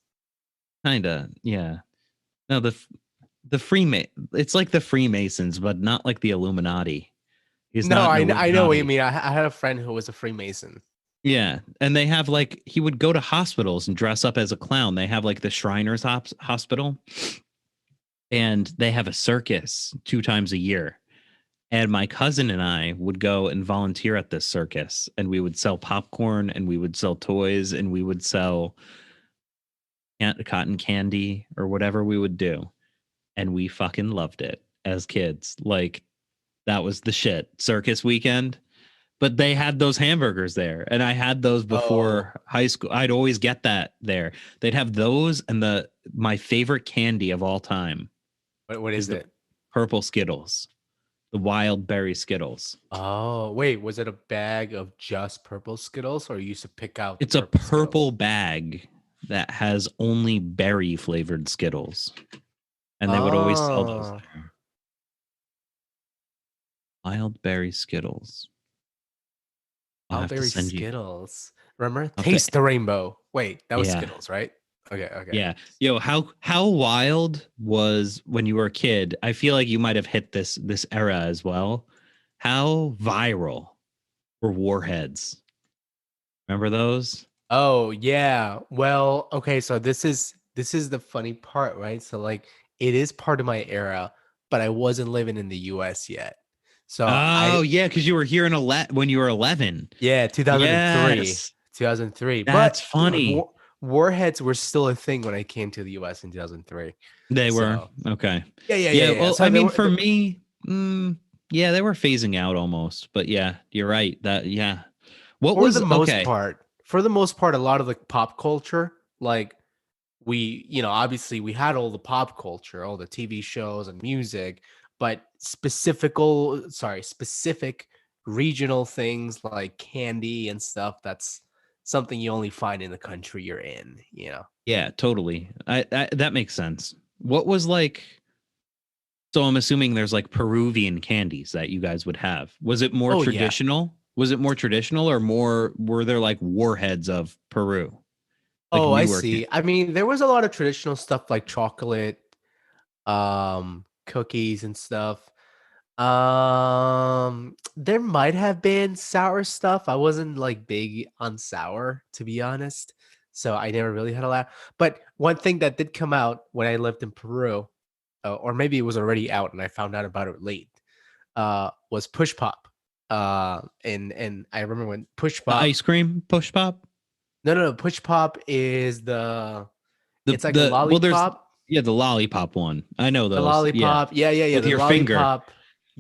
kinda. Yeah. No, the Freema. It's like the Freemasons, but not like the Illuminati. He's No, not an I know what you Illuminati. mean. I had a friend who was a Freemason. Yeah, and they have like he would go to hospitals and dress up as a clown. They have like the Shriners Hospital, and they have a circus 2 times a year. And my cousin and I would go and volunteer at this circus, and we would sell popcorn, and we would sell toys, and we would sell cotton candy or whatever we would do. And we fucking loved it as kids. Like that was the shit. Circus weekend. But they had those hamburgers there, and I had those Oh, before high school. I'd always get that there. They'd have those, and the my favorite candy of all time what is is the it? purple Skittles, the wild berry Skittles. Oh, wait, was it a bag of just purple Skittles, or you used to pick out the It's a purple Skittles? purple bag that has only berry flavored Skittles, and they would always sell those Oh, there. Wild berry Skittles. I'll have to Outberry send you. Skittles. Remember? I'll have to, Taste the rainbow. Wait, that was yeah, Skittles, right? Okay. yeah. Yo, how wild was when you were a kid? I feel like you might have hit this era as well. How viral were warheads? Remember those? Oh, yeah. Well, okay, so this is the funny part, right? So like it is part of my era, but I wasn't living in the US yet. So I Oh yeah, because you were here in when you were 11. yeah, 2003. Yes, 2003. that's But funny. warheads were still a thing when I came to the US in 2003. They were So okay. yeah. Yeah, well, So I there mean, were for me, yeah, they were phasing out almost. But yeah, you're right. That yeah. What for the was most okay? part, a lot of the pop culture, like obviously we had all the pop culture, all the TV shows and music, but specific regional things like candy and stuff, that's something you only find in the country you're in. Yeah, totally. I that makes sense. What was like? So I'm assuming there's like Peruvian candies that you guys would have. Was it more Oh yeah. traditional? Was it more traditional, or more? Were there like warheads of Peru, like Oh, I newer candy? see. I mean, there was a lot of traditional stuff like chocolate, cookies and stuff. There might have been sour stuff. I wasn't like big on sour, to be honest. So I never really had a lot. But one thing that did come out when I lived in Peru, or maybe it was already out and I found out about it late, was push pop. And I remember when push The pop. ice cream push pop. No. Push pop is it's like a Well, there's lollipop. yeah, the lollipop one. I know The those. Yeah, lollipop. Yeah. with The your finger. lollipop.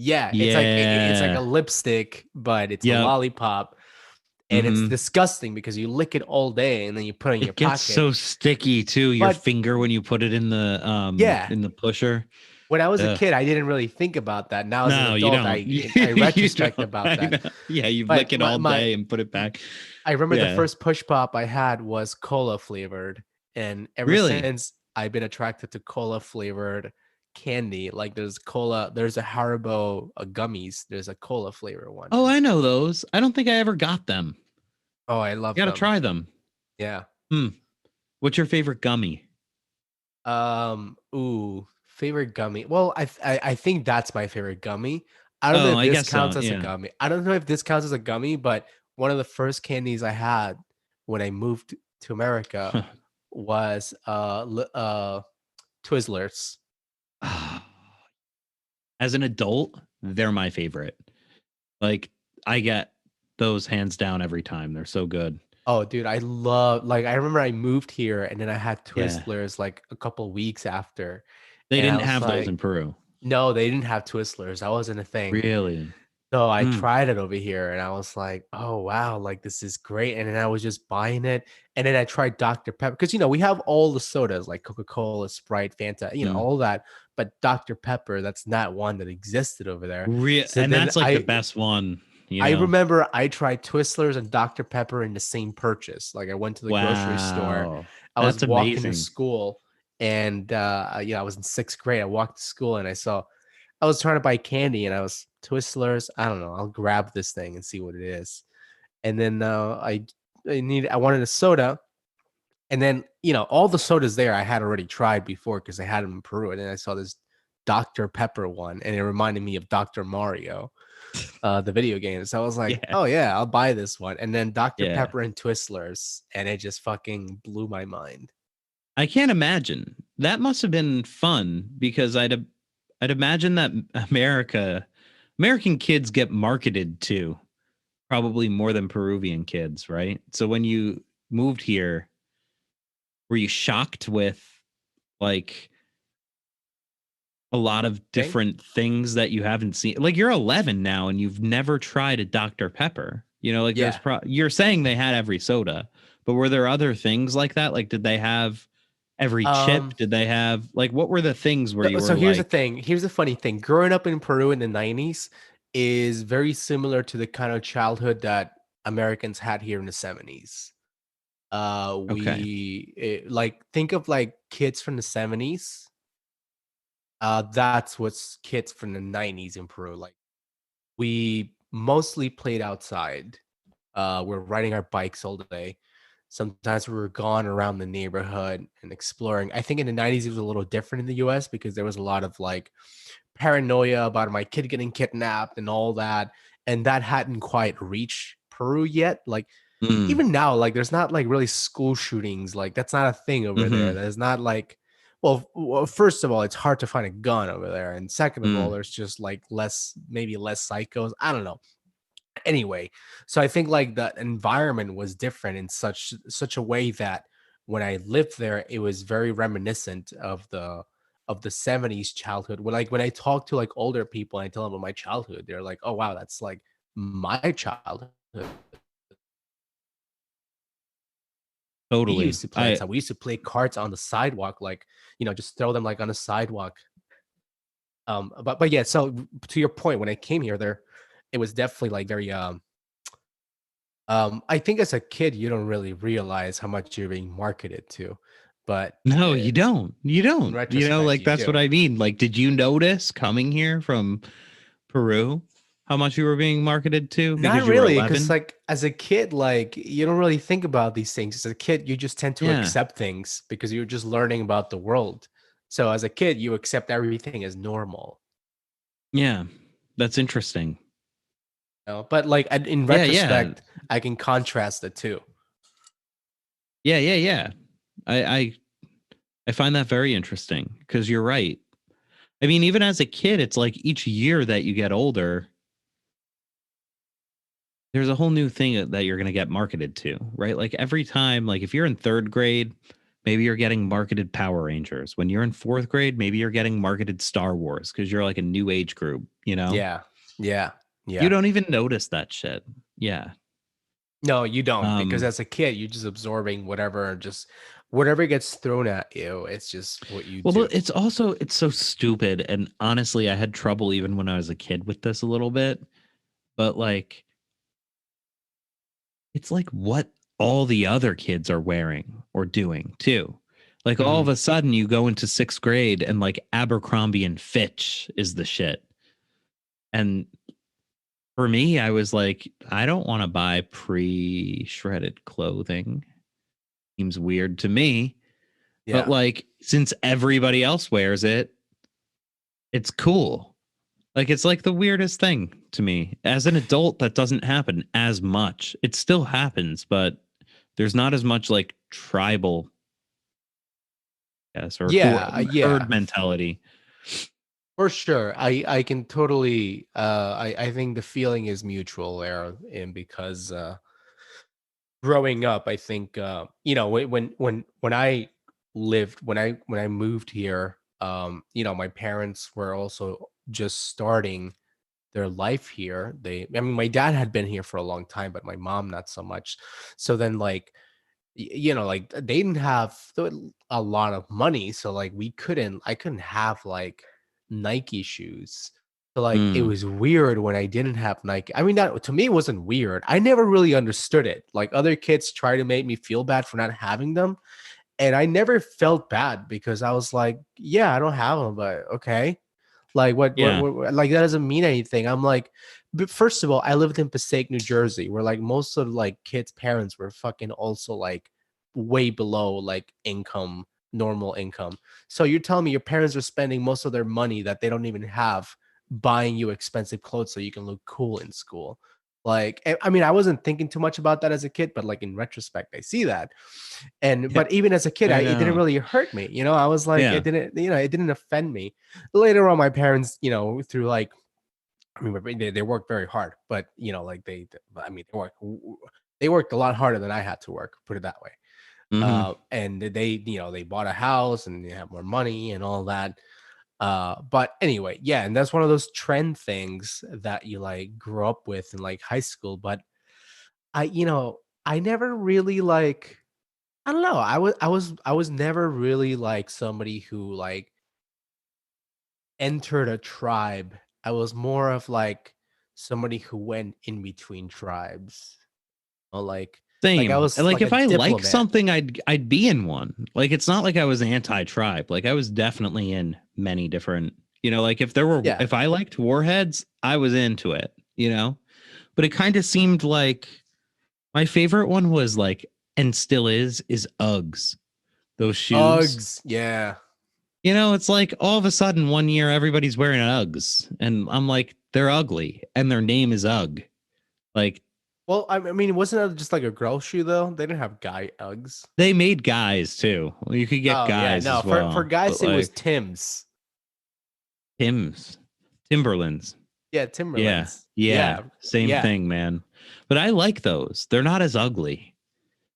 Yeah, it's like it's like a Yeah. lipstick, but it's a Yep. lollipop, and it's Hmm. disgusting because you lick it all day and then you put it in your It gets pocket. so sticky too. Your But finger when you put it yeah, in the pusher. when I was a Ugh. kid, I didn't really think about that. Now as an No, you adult, don't. I You retrospect don't. about I that. know. Yeah, you lick But it all day and put it back. I remember the Yeah. first push pop I had was cola flavored, and ever Really? since I've been attracted to cola flavored candy. Like there's a Haribo gummies. There's a cola flavor one. Oh, I know those. I don't think I ever got them. Oh, I You love got to them. try them. Yeah. Hmm. What's your favorite gummy? Ooh, favorite gummy. Well, I think that's my favorite gummy. I don't know Oh, if I this guess so. counts as a Yeah. gummy. I don't know if this counts as a gummy, but one of the first candies I had when I moved to America was Twizzlers. As an adult, they're my favorite. Like I get those hands down every time. They're so good. Oh, dude, I love like I remember I moved here and then I had Yeah. Twizzlers like a couple weeks after, They and I didn't was have those like, in Peru. no, they didn't have Twizzlers. That wasn't a thing. Really? So I Hmm. tried it over here and I was like, "Oh wow, like this is great." And then I was just buying it. And then I tried Dr. Pepper because we have all the sodas like Coca-Cola, Sprite, Fanta, Hmm. all that. But Dr. Pepper, that's not one that existed over there. So And then that's like the best one, you I know? remember I tried Twizzlers and Dr. Pepper in the same purchase. Like I went to the grocery store. Wow. I was That's walking to amazing. school and I was in sixth grade. I walked to school and I was trying to buy candy and I was Twizzlers. I don't know. I'll grab this thing and see what it is. And then I wanted a soda. And then, all the sodas there I had already tried before because I had them in Peru. And then I saw this Dr. Pepper one and it reminded me of Dr. Mario, the video game. So I was like, Yeah. oh yeah, I'll buy this one. And then Dr. Yeah. Pepper and Twizzlers, and it just fucking blew my mind. I can't imagine. That must have been fun because I'd imagine that American kids get marketed to probably more than Peruvian kids, right? So when you moved here, were you shocked with like a lot of Okay. different things that you haven't seen? Like you're 11 now and you've never tried a Dr. Pepper. Like Yeah. you're saying they had every soda, but were there other things like that? Like did they have every chip? Um, Did they have like what were the things where you so were here's the like, thing. Here's the funny thing. Growing up in Peru in the 90s is very similar to the kind of childhood that Americans had here in the 70s. okay. Like think of like kids from the 70s. That's what's kids from the 90s in Peru. Like we mostly played outside. We're riding our bikes all day. Sometimes we were gone around the neighborhood and exploring. I think in the 90s it was a little different in the US because there was a lot of like paranoia about my kid getting kidnapped and all that. And that hadn't quite reached Peru yet. Like Mm, even now, like there's not like really school shootings. Like that's not a thing over there. mm-hmm, There's not like, well, first of all, it's hard to find a gun over there, and second of all, mm. there's just like maybe less psychos. I don't know. Anyway, so I think like the environment was different in such a way that when I lived there, it was very reminiscent of the 70s childhood. When I talk to like older people and I tell them about my childhood, they're like, "Oh wow, that's like my childhood." We Totally. used to play I outside. We used to play cards on the sidewalk, like just throw them like on the sidewalk. But yeah. So to your point, when I came here, it was definitely like very I think as a kid, you don't really realize how much you're being marketed to, but No, you don't. You in don't. retrospect, Like you that's what do. I mean. Like, did you notice coming here from Peru how much you were being marketed to Not because you were really, because 11? like as a kid, like you don't really think about these things. As a kid, you just tend to Yeah. accept things because you're just learning about the world. So as a kid, you accept everything as normal. Yeah. That's interesting. But like in Yeah, yeah. retrospect, I can contrast the two. Yeah, yeah, yeah. I I I find that very interesting because you're right. I mean, even as a kid, it's like each year that you get older, there's a whole new thing that you're going to get marketed to, right? Like every time, like if you're in third grade, maybe you're getting marketed Power Rangers. When you're in 4th grade, maybe you're getting marketed Star Wars because you're like a new age group, you know? Yeah. Yeah. You Yeah. don't even notice that shit. Yeah. No, you don't, because Um, as a kid, you're just absorbing whatever, just whatever gets thrown at you. It's just what you well, do. it's so stupid. And honestly, I had trouble even when I was a kid with this a little bit. But like, it's like what all the other kids are wearing or doing too. Like all of Mhm. a sudden you go into 6th grade and like Abercrombie and Fitch is the shit. And for me, I was like, I don't want to buy pre-shredded clothing. Seems weird to me. But Yeah. like, since everybody else wears it, it's cool. Like, it's like the weirdest thing to me. As an adult, that doesn't happen as much. It still happens, but there's not as much like tribal, yes, or herd Yeah. mentality. For sure. I can totally I think the feeling is mutual there, and because growing up, I think when I lived when I moved here, my parents were also just starting their life here. I mean, my dad had been here for a long time, but my mom not so much. So then, like, like they didn't have a lot of money, so like I couldn't have like Nike shoes. So like it Mm, was weird when I didn't have Nike. I mean, that to me it wasn't weird. I never really understood it. Like other kids try to make me feel bad for not having them, and I never felt bad because I was like, yeah, I don't have them, but okay. Like yeah. like that doesn't mean anything. I'm like, but first of all, I lived in Passaic, New Jersey, where like most of like kids' parents were fucking also like way below like normal income. So you're telling me your parents are spending most of their money that they don't even have buying you expensive clothes so you can look cool in school. Like, I mean, I wasn't thinking too much about that as a kid, but like in retrospect, I see that. And Yeah, but even as a kid, I it didn't know. really hurt me. I was like, Yeah. it didn't offend me. Later on, my parents, through like, I mean, they worked very hard, but like I mean, they worked a lot harder than I had to work. Put it that way. Hmm. And they bought a house and they have more money and all that. But anyway, yeah, and that's one of those trend things that you like grow up with in like high school. But I never really like. I don't know. I was never really like somebody who like entered a tribe. I was more of like somebody who went in between tribes. Or like I Same. And was like like a if I like diplomat. something, I'd be in one. Like it's not like I was anti-tribe. Like I was definitely in many different, like Yeah. if I liked warheads, I was into it, you know? But it kind of seemed like my favorite one was like, and still is Uggs. Those shoes. Uggs. Yeah. It's like all of a sudden one year everybody's wearing Uggs. And I'm like, they're ugly. And their name is Ugg. Like Well, I mean, wasn't that just like a girl shoe though? They didn't have guy Uggs. they made guys too. You could get Oh yeah, guys no. as For well. But guys, it was like Tim's. Tim's, Timberlands. Yeah, Yeah. Timberlands. Yeah. Yeah, Same yeah. thing, man. But I like those. They're not as ugly.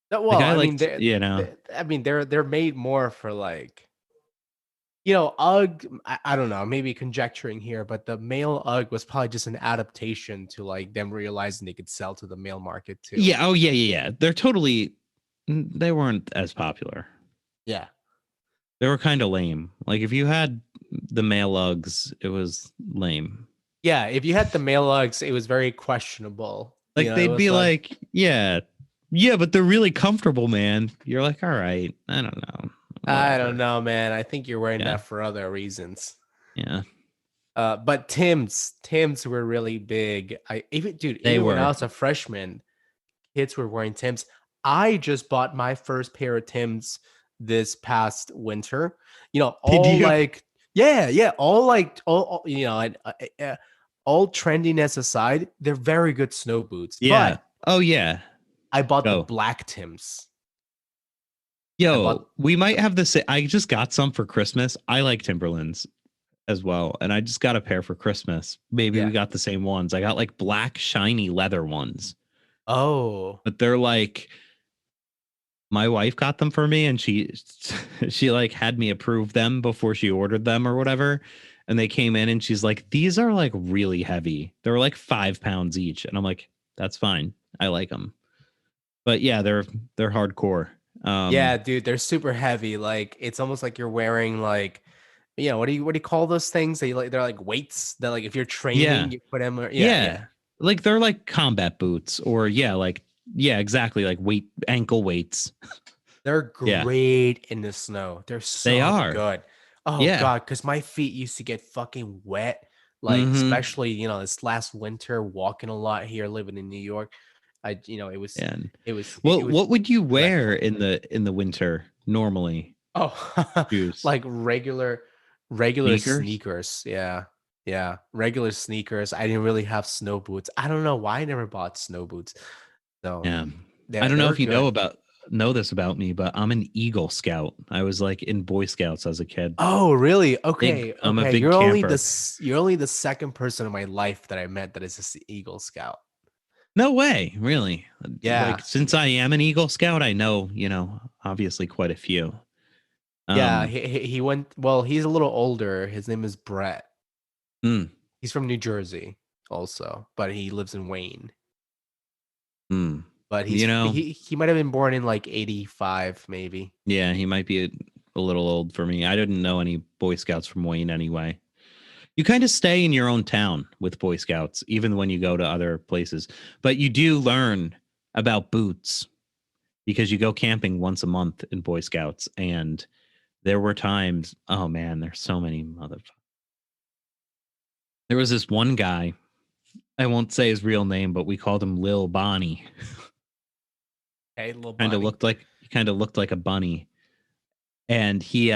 No, Like well, I I mean, liked, I mean, they're made more for like UGG. I don't know, maybe conjecturing here, but the male UGG was probably just an adaptation to like them realizing they could sell to the male market too. yeah. Oh, yeah, yeah, yeah. They're totally, they weren't as popular. Yeah, They were kind of lame. Like if you had the male Uggs, it was lame. yeah. If you had the male UGGs, it was very questionable. Like It they'd was be like, like, yeah, yeah, but they're really comfortable, man. You're like, all right, I don't know, I don't whatever. know, man. I think you're wearing Yeah, that for other reasons. yeah, But Tim's were really big. they Even when I were. was a freshman, kids were wearing Tim's. I just bought my first pair of Tim's this past winter. Did All you? like, yeah, yeah, all like, all all trendiness aside, they're very good snow boots. Yeah. But Oh yeah. I bought the Go. black Tim's. I bought, Yo, we might have this. I just got some for Christmas. I like Timberlands as well, and I just got a pair for Christmas. Maybe we yeah. got the same ones. I got like black shiny leather ones, Oh, but they're like My wife got them for me, and she like had me approve them before she ordered them or whatever. And they came in, and she's like, "These are like really heavy. They're like 5 pounds each." And I'm like, "That's fine. I like them." But yeah, they're hardcore. Yeah, dude, they're super heavy. Like it's almost like you're wearing like, what do you call those things? They're like weights that like if you're Yeah, training, you put them. Yeah, yeah, yeah. like they're like combat boots, or yeah, like yeah, exactly, like ankle weights. They're Yeah, great in the snow. They're they so are. good. Oh Yeah. God, because my feet used to get fucking wet. Like, Mm-hmm. especially, this last winter, walking a lot here, living in New York. It was And it was it what was what would you wear dreadful. in the winter normally? Oh, Shoes, like regular sneakers. sneakers. Yeah. Yeah. Regular sneakers. I didn't really have snow boots. I don't know why I never bought snow boots. So Yeah. I they don't they know were if you good. know this about me, but I'm an Eagle Scout. I was like in Boy Scouts as a kid. Oh, really? Big. Okay, I'm a okay. big camper. You're only the second person in my life that I met that is a Eagle Scout. No way, really. Like Yeah, since I am an Eagle Scout, I know obviously quite a few. yeah. Um. He went. Well, he's a little older. His name is Brett. Mm, He's from New Jersey, also, but he lives in Wayne. mm. But You know, he might have been born in like 85, maybe. yeah, he might be a little old for me. I didn't know any Boy Scouts from Wayne anyway. You kind of stay in your own town with Boy Scouts, even when you go to other places. But you do learn about boots because you go camping once a month in Boy Scouts. And there were times, oh man, there's so many motherfuckers. There was this one guy, I won't say his real name, but we called him Lil Bonnie. Hey, little kind of Bonnie. looked like he kind of looked like a bunny. And we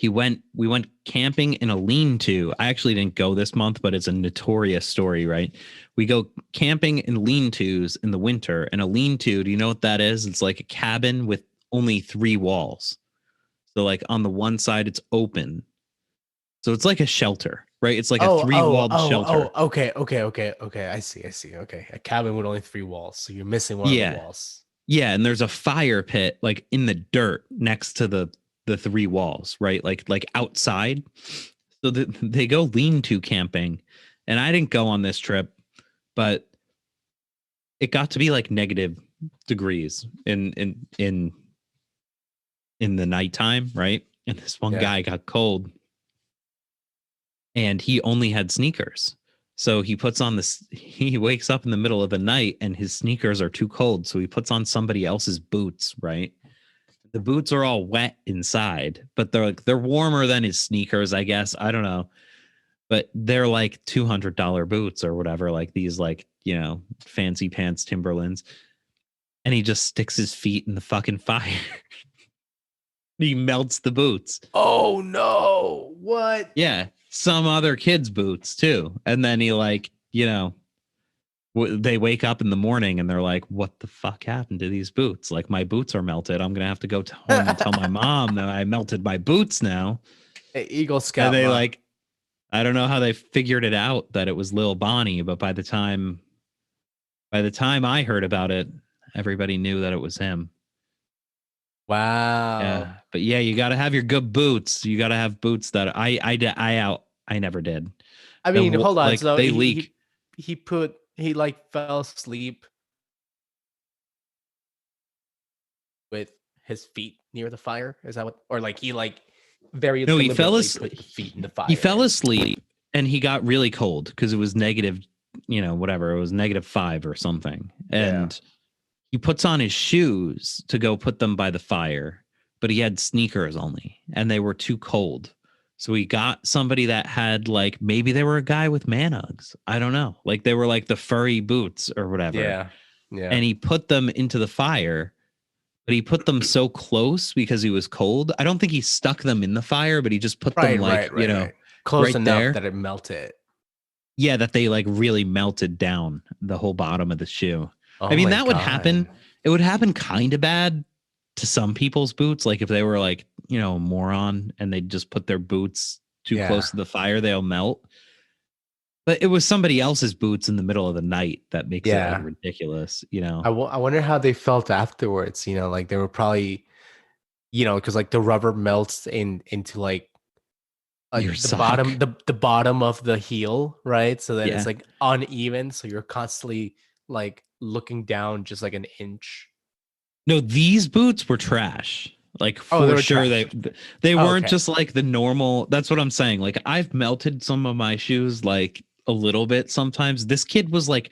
went camping in a lean-to. I actually didn't go this month, but it's a notorious story, right? We go camping in lean-tos in the winter. And a lean-to, do you know what that is? It's like a cabin with only 3 walls. So like on the one side it's open. So it's like a shelter, right? It's like a Oh, oh, three-walled oh, shelter. oh. Okay, okay, okay, okay. I see. Okay, a cabin with only 3 walls, so you're missing one of the Yeah. walls. Yeah, and there's a fire pit like in the dirt next to the 3 walls, right? Like outside. So they go lean-to camping, and I didn't go on this trip, but it got to be like negative degrees in the nighttime, right? And this one Yeah. guy got cold, and he only had sneakers. So he puts on this. He wakes up in the middle of the night, and his sneakers are too cold. So he puts on somebody else's boots, right? The boots are all wet inside, but they're warmer than his sneakers, I guess. I don't know. But they're like $200 boots or whatever, like these like, fancy pants Timberlands. And he just sticks his feet in the fucking fire. He melts the boots. Oh no! What? Yeah, some other kid's boots too. And then he like, they wake up in the morning and they're like, what the fuck happened to these boots? Like my boots are melted. I'm gonna have to go home and tell my mom that I melted my boots now. Hey, Eagle And Scout, they ma. like, I don't know how they figured it out that it was Lil Bonnie, but by the time I heard about it, everybody knew that it was him. Wow. Yeah, but yeah, you got to have your good boots. You got to have boots that I never did. I mean, hold on. Like So they leak. he like fell asleep with his feet near the fire. Is that what? Or like he like very No, deliberately put the feet in the he fell fire. asleep and he got really cold because it was negative, whatever. It was -5 or something. Yeah. And he puts on his shoes to go put them by the fire, but he had sneakers only and they were too cold. So he got somebody that had like maybe they were a guy with man Uggs. I don't know. Like they were like the furry boots or whatever. Yeah. Yeah. And he put them into the fire, but he put them so close because he was cold. I don't think he stuck them in the fire, but he just put them Right. like, Right. Right. Right. Close right enough there. that it melted. Yeah, that they like really melted down the whole bottom of the shoe. I Oh mean, my that would happen. god. It would happen kind of bad to some people's boots. Like if they were like, a moron and they just put their boots too Yeah. close to the fire, they'll melt. But it was somebody else's boots in the middle of the night that makes it like Yeah. ridiculous, you know. I wonder how they felt afterwards, you know, like they were probably, you know, because like the rubber melts into like Your the sock. bottom the bottom of the heel, right? So then it's Yeah. like uneven, so you're constantly like looking down just like an inch. No, these boots were trash. Like Oh, they for were sure trash. they Oh, weren't okay. just like the normal. That's what I'm saying. Like I've melted some of my shoes like a little bit sometimes. This kid was like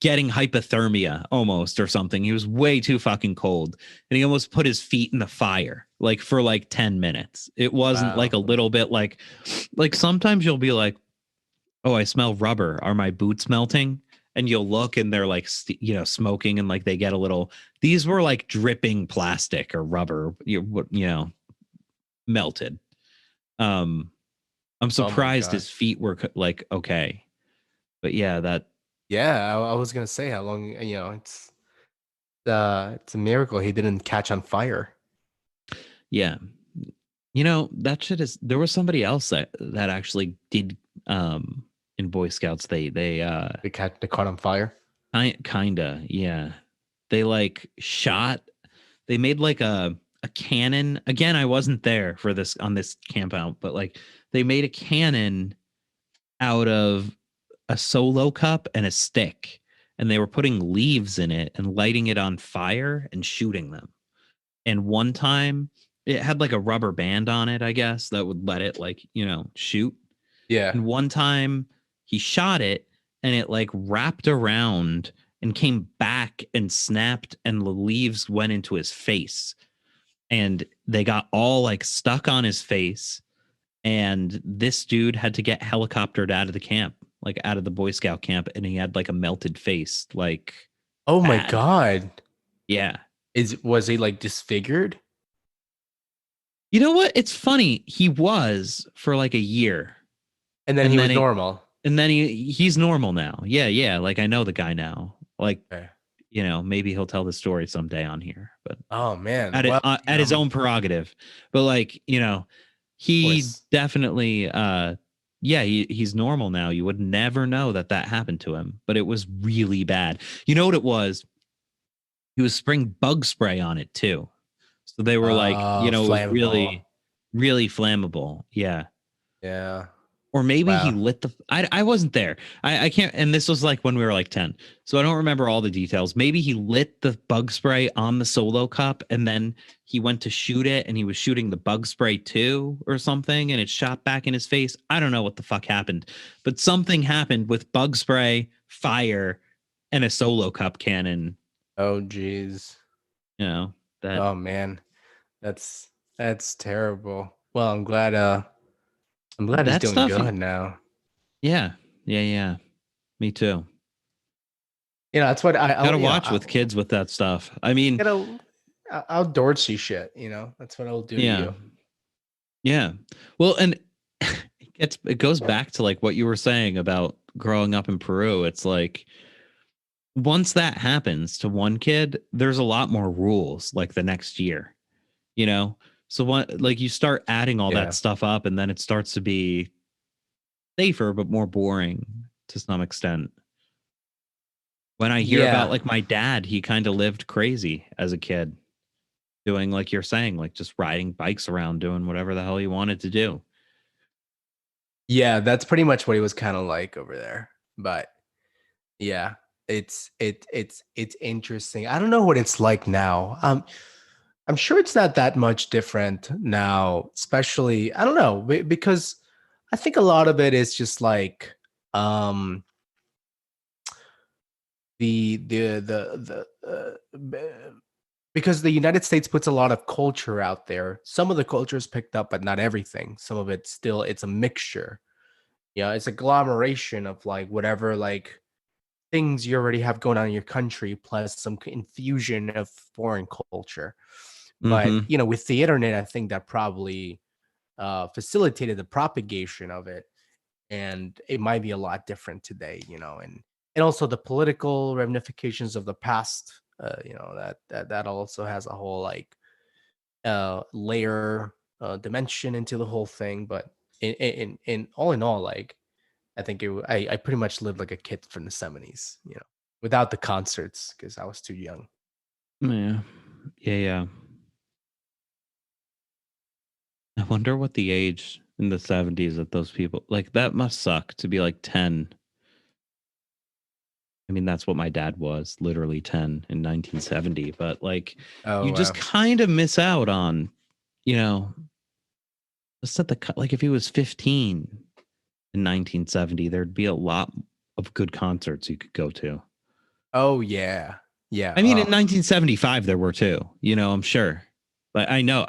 getting hypothermia almost or something. He was way too fucking cold and he almost put his feet in the fire like for like 10 minutes. It wasn't like Wow. a little bit like sometimes you'll be like, "Oh, I smell rubber. Are my boots melting?" And you'll look and they're like, smoking and like they get a little. These were like dripping plastic or rubber, melted. Um, I'm Oh my surprised his gosh. feet were like okay, but yeah, that Yeah, I was gonna say how long, you know, it's a miracle he didn't catch on fire. yeah, that shit is. There was somebody else that actually did in Boy Scouts. They They caught on fire. kinda yeah. They like shot. They made like a cannon. Again, I wasn't there for this on this camp out, but like they made a cannon out of a solo cup and a stick, and they were putting leaves in it and lighting it on fire and shooting them. And one time, it had like a rubber band on it, I guess, that would let it like shoot. Yeah. And one time, he shot it, and it like wrapped around and came back and snapped, and the leaves went into his face and they got all like stuck on his face, and this dude had to get helicoptered out of the camp, like out of the Boy Scout camp, and he had like a melted face, like Oh my bad. God. Yeah. Was he like disfigured? You know what? It's funny. He was for like a year, And then he and then was normal. he's normal now. Yeah, yeah. Like I know the guy now. Like Okay. maybe he'll tell the story someday on here, but Oh man. at it Well, at his own prerogative. But like of he course. definitely yeah, he's normal now. You would never know that happened to him, but it was really bad. You know what it was? He was spraying bug spray on it too. So they were like, it was Flammable. really, really flammable. Yeah. Yeah. Or maybe he Wow. lit I wasn't there. I can't, and this was like when we were like 10. So I don't remember all the details. Maybe he lit the bug spray on the solo cup and then he went to shoot it and he was shooting the bug spray too or something and it shot back in his face. I don't know what the fuck happened, but something happened with bug spray, fire, and a solo cup cannon, Oh geez. you know, that Oh man. That's that's terrible. Well, I'm glad he's that doing stuff. good now. Yeah. Yeah, yeah. Me too. You know, that's what Gotta watch with kids with that stuff. I mean, get a outdoorsy shit, you know? That's what it'll do to yeah. you. Yeah. Well, and it goes back to like what you were saying about growing up in Peru. It's like once that happens to one kid, there's a lot more rules like the next year, you know? So what like you start adding all that Yeah. stuff up and then it starts to be safer but more boring to some extent. When I hear about Yeah. like my dad, he kind of lived crazy as a kid, doing like you're saying, like just riding bikes around doing whatever the hell he wanted to do. Yeah, that's pretty much what he was kind of like over there. But yeah, it's interesting. I don't know what it's like now. I'm sure it's not that much different now, especially I don't know because I think a lot of it is just like um because the United States puts a lot of culture out there. Some of the culture is picked up, but not everything. Some of it still it's a mixture. Yeah, it's a agglomeration of like whatever like things you already have going on in your country, plus some infusion of foreign culture. But Mm-hmm. you know, with the internet, I think that probably facilitated the propagation of it, and it might be a lot different today. You know, and also the political ramifications of the past. You know that also has a whole like layer dimension into the whole thing. But in all like I think I pretty much lived like a kid from the 70s, you know, without the concerts because I was too young. Yeah. Yeah, yeah. I wonder what the age in the 70s that those people like that must suck to be like 10. I mean, that's what my dad was, literally 10 in 1970, but like Oh you just wow. kind of miss out on, you know, just at the like if he was 15 in 1970, there'd be a lot of good concerts you could go to. Oh yeah. Yeah. I mean, in Oh, 1975 there were too, you know, I'm sure. But I know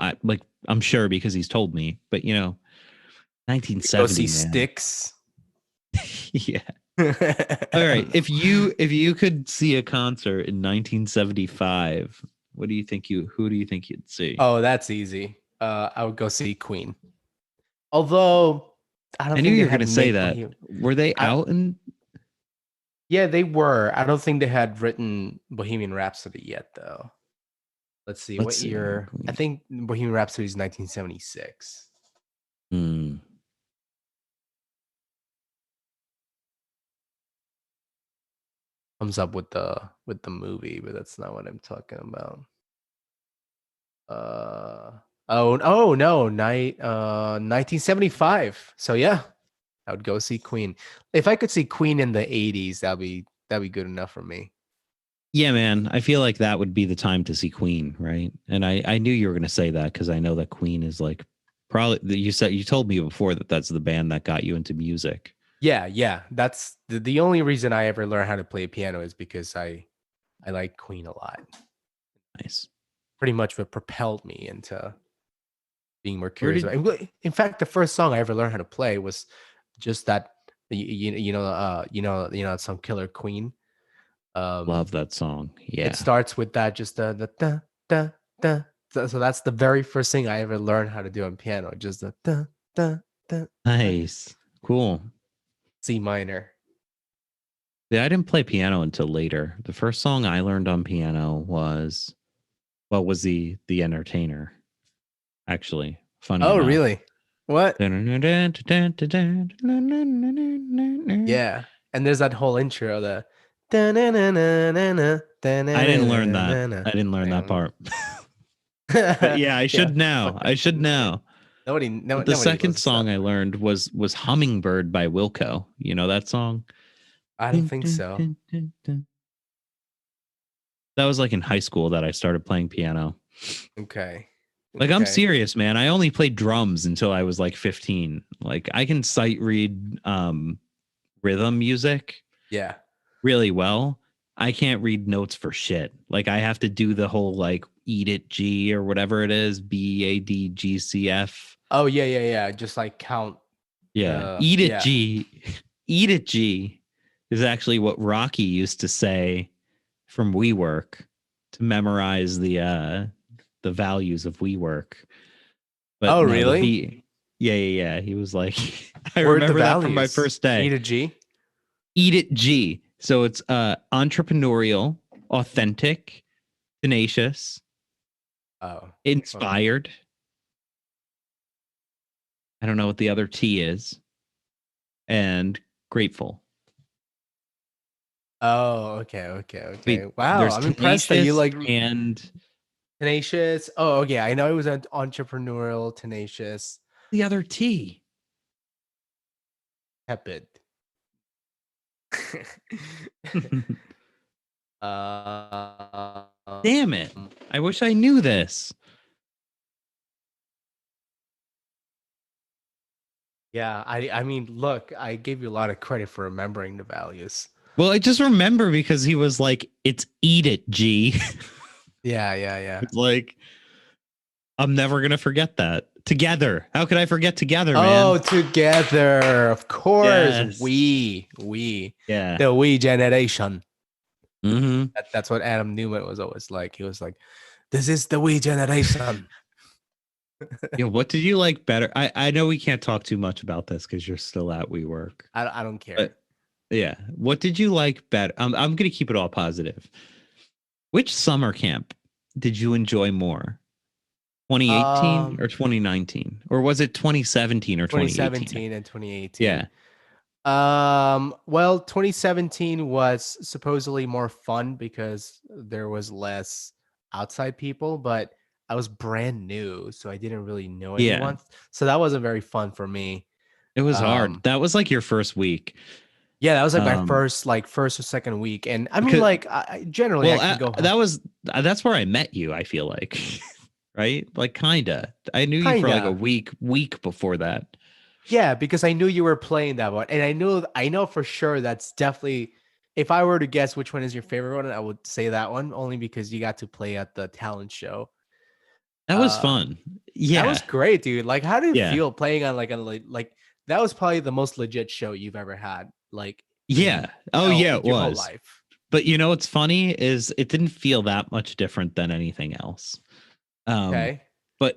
I'm sure because he's told me, but you know, go see 1970, man. Sticks. Yeah. All right. If you could see a concert in 1975, what do you think you who do you think you'd see? Oh, that's easy. I would go see Queen. Although I I don't knew think they you were going had to say made that. Bohemian. Were they I out in Yeah, they were. I don't think they had written Bohemian Rhapsody yet, though. Let's see, let's what see. year? I think Bohemian Rhapsody is 1976. Hmm. Comes up with the movie, but that's not what I'm talking about. Oh no, 1975. So yeah, I would go see Queen. If I could see Queen in the 80s, that'd be good enough for me. Yeah, man. I feel like that would be the time to see Queen, right? And I knew you were going to say that because I know that Queen is like probably you told me before that that's the band that got you into music. Yeah, yeah. That's the only reason I ever learned how to play piano is because I like Queen a lot. Nice. Pretty much what propelled me into being more Where curious did about. In fact, the first song I ever learned how to play was just that that song Killer Queen. love that song? It Yeah. starts with that just the da da da. So that's the very first thing I ever learned how to do on piano. Just the da da da da. Nice. Cool. C minor. Yeah, I didn't play piano until later. The first song I learned on piano was the Entertainer. Actually, funny Oh, enough. really? What? I Yeah. And there's that whole intro, the da-na-na-na-na-na, didn't learn that. da-na-na-na-na. I didn't learn that Um, part. But yeah, I yeah, should now. I fucking should annoying. know. But the Nobody second listens to song that I part. learned was Hummingbird by Wilco. You know that song? I don't Dun, think dun, so. dun, dun, dun. That was like in high school that I started playing piano. Okay. Like I'm Okay. serious, man. I only played drums until I was like 15. Like I can sight read rhythm music Yeah. really well. I can't read notes for shit. Like I have to do the whole like eat it G or whatever it is, BADGCF. Oh yeah, yeah, yeah. Just like count Yeah. the Eat it yeah. G. Eat it G is actually what Rocky used to say from WeWork to memorize the values of WeWork. But Oh no, the really? B. Yeah, yeah, yeah. He was like, I Where are the remember that from my values? first day. E to G? Eat it G. So it's entrepreneurial, authentic, tenacious, Oh. Okay. inspired. I don't know what the other T is, and grateful. Oh, okay, okay, Wait, okay. Wow, there's I'm impressed that you tenacious like and tenacious. Oh, okay. I know it was an entrepreneurial, tenacious, the other T. tepid. um, Damn it. I wish I knew this. yeah, I mean, look, I gave you a lot of credit for remembering the values. Well, I just remember because he was like, it's eat it, G. Yeah, yeah, yeah. It's like, I'm never going to forget that. Together. How could I forget together, man? Oh, together, of course. Yes. Yeah. The we generation. Mm-hmm. That's what Adam Newman was always like. He was like, "This is the we generation." Yeah, what did you like better? I know we can't talk too much about this because you're still at WeWork. I don't care. But yeah, what did you like better? I'm gonna keep it all positive. Which summer camp did you enjoy more? 2018 Um, or 2019? Or was it 2017 or 2018? 2017 and 2018. Yeah. Well, 2017 was supposedly more fun because there was less outside people, but I was brand new, so I didn't really know Yeah, anyone. So that wasn't very fun for me. it was hard. Um, That was like your first week. yeah, that was like my Um, first or second week, and I mean, because like, generally I well, can go that was that's where I met you. I feel like, right? Like kinda. I knew you for like a kinda. week before that. Yeah, because I knew you were playing that one, and I know for sure that's definitely. If I were to guess which one is your favorite one, I would say that one only because you got to play at the talent show. That was Uh, fun. that Yeah, was great, dude. Like, how do you yeah, feel playing on like that was probably the most legit show you've ever had, like yeah. in Oh yeah, it your whole was. life. But you know what's funny is it didn't feel that much different than anything else. Um, Okay.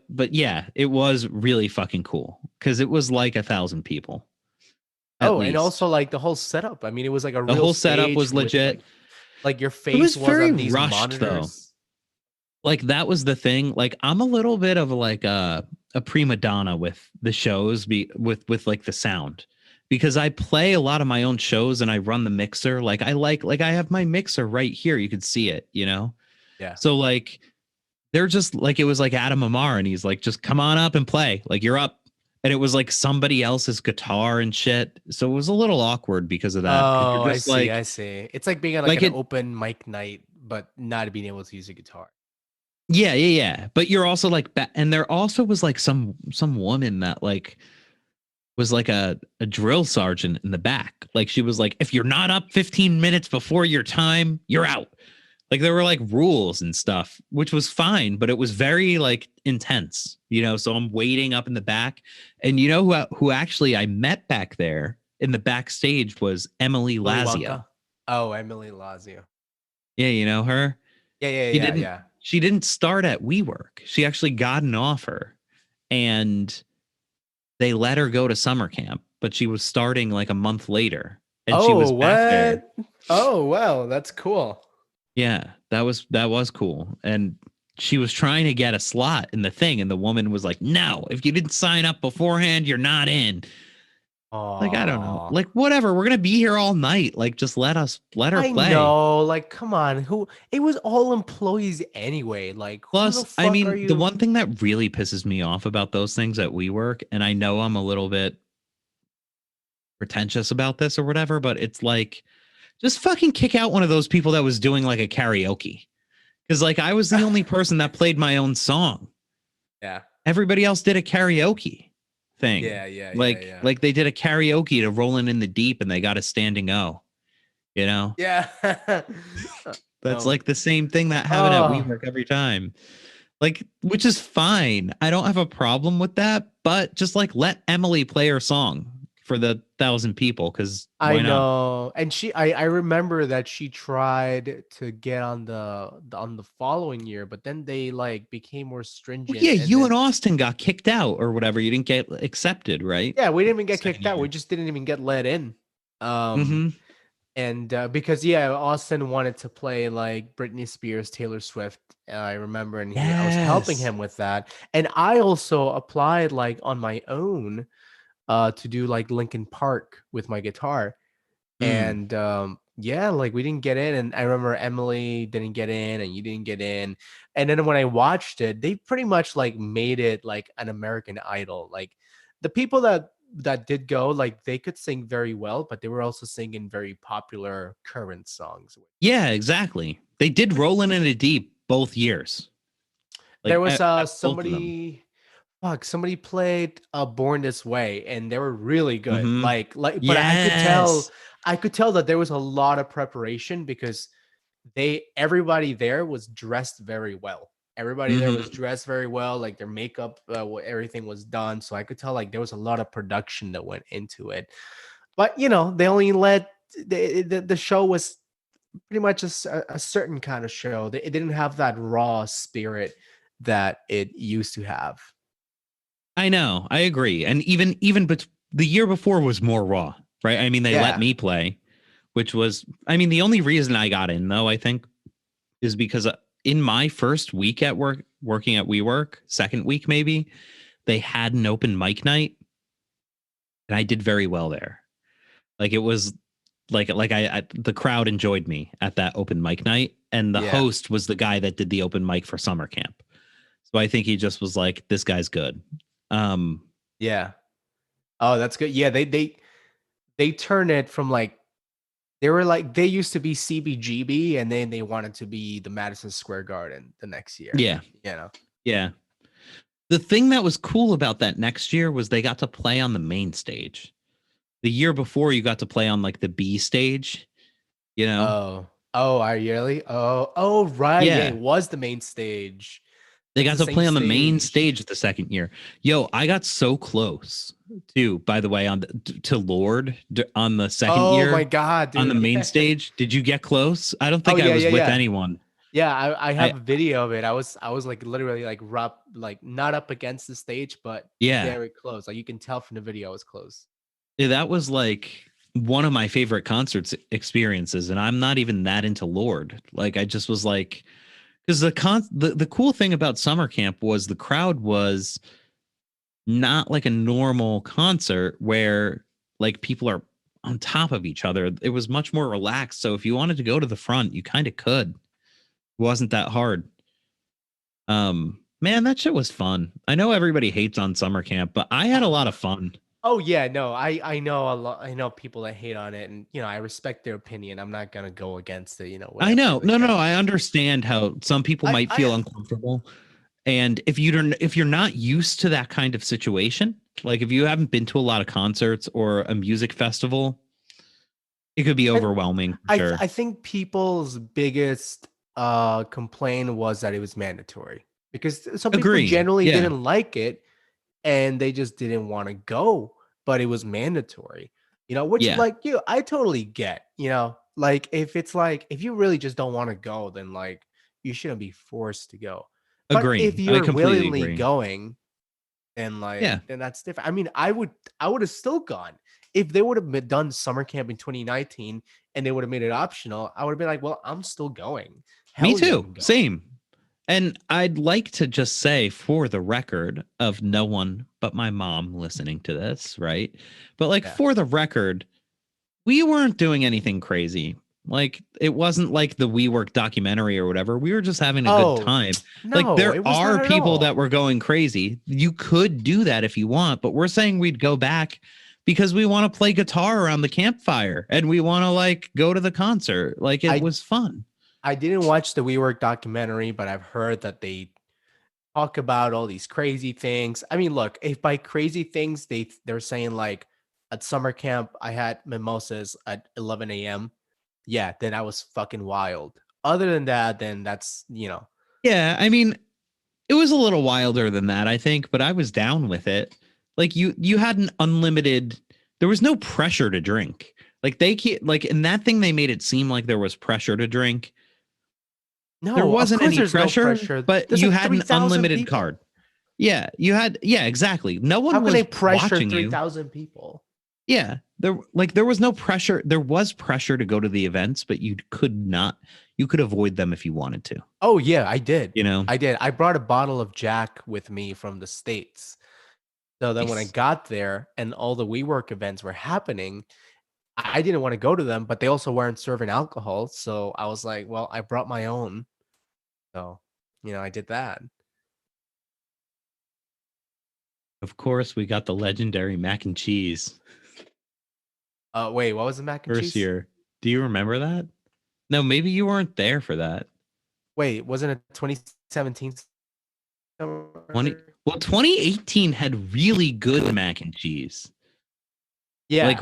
but yeah, it was really fucking cool because it was like 1,000 people at Oh, and also least. like the whole setup. I mean, it was like a The real whole setup stage was with legit. like your It face was was very on these rushed though. monitors. Like that was the thing. Like I'm a little bit of like a prima donna with the shows with like the sound because I play a lot of my own shows and I run the mixer. Like like I have my mixer right here. You could see it, you know? Yeah. So like they're just like it was like Adam Amar and he's like, just come on up and play. Like you're up. And it was like somebody else's guitar and shit. So it was a little awkward because of that. Cause Oh, you're I just see. I see. It's like being on like like an it, open mic night, but not being able to use a guitar. yeah, yeah, yeah. But you're also like, and there also was like some woman that like was like a drill sergeant in the back. Like she was like, if you're not up 15 minutes before your time, you're out. Like there were like rules and stuff, which was fine, but it was very like intense, you know. So I'm waiting up in the back, and you know who actually I met back there in the backstage was Emily Willy Lazio. Wonka. Oh, Emily Lazio. Yeah, you know her. Yeah, yeah, She yeah, didn't yeah. she didn't start at WeWork. She actually got an offer, and they let her go to summer camp, but she was starting like a month later, and she Oh, was back there. what? Oh, wow, that's cool. Yeah, that was cool. And she was trying to get a slot in the thing, and the woman was like, "No, if you didn't sign up beforehand, you're not in." Like, I don't know. Oh, Like, whatever. We're gonna be here all night. Like, just let her I play. know. Like, come on. Who? It was all employees anyway. Like, who the Plus, I fuck are mean, the you? one thing that really pisses me off about those things at WeWork, and I know I'm a little bit pretentious about this or whatever, but it's like just fucking kick out one of those people that was doing like a karaoke. Because like I was the only person that played my own song. Yeah. Everybody else did a karaoke thing. Yeah, yeah, yeah, Like yeah. like they did a karaoke to Rolling in the Deep and they got a standing O, you know? Yeah. That's No. like the same thing that happened at Oh, WeWork every time. Like, which is fine. I don't have a problem with that, but just like let Emily play her song for the 1,000 people, because I why not? know. And I remember that she tried to get on on the following year, but then they like became more Well, stringent yeah, and you then and Austin got kicked out or whatever. You didn't get accepted, right? yeah, we didn't even get Second kicked out. We year. just didn't even get let in. Um Mm-hmm. and because yeah, Austin wanted to play like Britney Spears, Taylor Swift. I remember and I was helping Yes. him with that. And I also applied like on my own to do like Linkin Park with my guitar. Mm. And yeah, like we didn't get in, and I remember Emily didn't get in and you didn't get in. And then when I watched it, they pretty much like made it like an American Idol. Like the people that did go, like they could sing very well, but they were also singing very popular current songs. Yeah, exactly. They did Rolling in a Deep both years. There Like was at both of them. somebody fuck, somebody played Born This Way and they were really good. Mm-hmm. Like but Yes. I could tell that there was a lot of preparation because they everybody there was dressed very well. Everybody there was Mm-hmm. dressed very well, like their makeup, everything was done. So I could tell like there was a lot of production that went into it. But you know, they only let the show was pretty much a certain kind of show. It didn't have that raw spirit that it used to have. I know. I agree. And even but the year before was more raw, right? I mean, they let Yeah. me play, which was I mean, the only reason I got in though, I think, is because in my first week at work working at WeWork, second week maybe, they had an open mic night and I did very well there. Like it was like I the crowd enjoyed me at that open mic night, and the Yeah. host was the guy that did the open mic for summer camp. So I think he just was like, this guy's good. Um, Yeah. Oh, that's good. Yeah, they turn it from like they were like they used to be CBGB and then they wanted to be the Madison Square Garden the next year. yeah, You know. yeah. The thing that was cool about that next year was they got to play on the main stage. The year before, you got to play on like the B stage, you know? Oh. Oh, are you really? Oh, right. Yeah, it Yeah. was the main stage. They That's got the to same play on the main stage. stage the second year. Yo, I got so close too, by the way, to Lord on the second Oh my year God, on the dude. main Yeah. stage. Did you get close? I don't Oh think I yeah, was yeah, with yeah. anyone. Yeah, I I have a video of it. I was like literally like like not up against the stage, but Yeah. very close. Like you can tell from the video I was close. Yeah, that was like one of my favorite concerts experiences, and I'm not even that into Lord. Like I just was like, because the cool thing about summer camp was the crowd was not like a normal concert where like people are on top of each other. It was much more relaxed. So if you wanted to go to the front, you kind of could. It wasn't that hard. Man, that shit was fun. I know everybody hates on summer camp, but I had a lot of fun. Oh yeah, no, I know a lot. I know people that hate on it, and I respect their opinion. I'm not gonna go against it. I Whatever know. the No, no, case. I understand how some people might I feel uncomfortable. And if you're not used to that kind of situation, like if you haven't been to a lot of concerts or a music festival, it could be I overwhelming for sure. I think people's biggest complaint was that it was mandatory because some people Agree. generally Yeah. didn't like it and they just didn't want to go, but it was mandatory. Which Yeah. like I totally get. Like if it's like if you really just don't want to go, then like you shouldn't be forced to go. But if Agree. I you're completely willingly agree. going, and Yeah. like then that's different. I mean, I would have still gone if they would have done summer camp in 2019 and they would have made it optional. I would have been like, well, I'm still going. Me Hell yeah, too. I'm going. Same. And I'd like to just say for the record of no one but my mom listening to this, right? But like Yeah. for the record, we weren't doing anything crazy. Like it wasn't like the WeWork documentary or whatever. We were just having a good Oh time. Like no, there it was are not at people that all. were going crazy. You could do that if you want, but we're saying we'd go back because we want to play guitar around the campfire and we want to like go to the concert. Like it I was fun. I didn't watch the WeWork documentary, but I've heard that they talk about all these crazy things. I mean, look, if by crazy things they're saying like at summer camp I had mimosas at 11 a.m. Yeah, then I was fucking wild. Other than that, then that's. Yeah, I mean, it was a little wilder than that, I think, but I was down with it. Like you had an unlimited, there was no pressure to drink. Like they can't, like in that thing they made it seem like there was pressure to drink. There No, of wasn't course any there's no pressure, pressure. but There's you like had an 3,000 unlimited people. card. Yeah, yeah, exactly. No How one can they was pressure watching you. 3,000 people? Yeah, there was no pressure. There was pressure to go to the events, but you could avoid them if you wanted to, Oh yeah, I did. you know? I did. I brought a bottle of Jack with me from the States. So then when I Nice. got there and all the WeWork events were happening, I didn't want to go to them, but they also weren't serving alcohol. So I was like, well, I brought my own. So, I did that. Of course, we got the legendary mac and cheese Wait, what was the mac and first cheese? year. Do you remember that? No, maybe you weren't there for that. Wait, wasn't it 2017 20 summer? Well, 2018 had really good mac and cheese. Like Yeah. Yeah,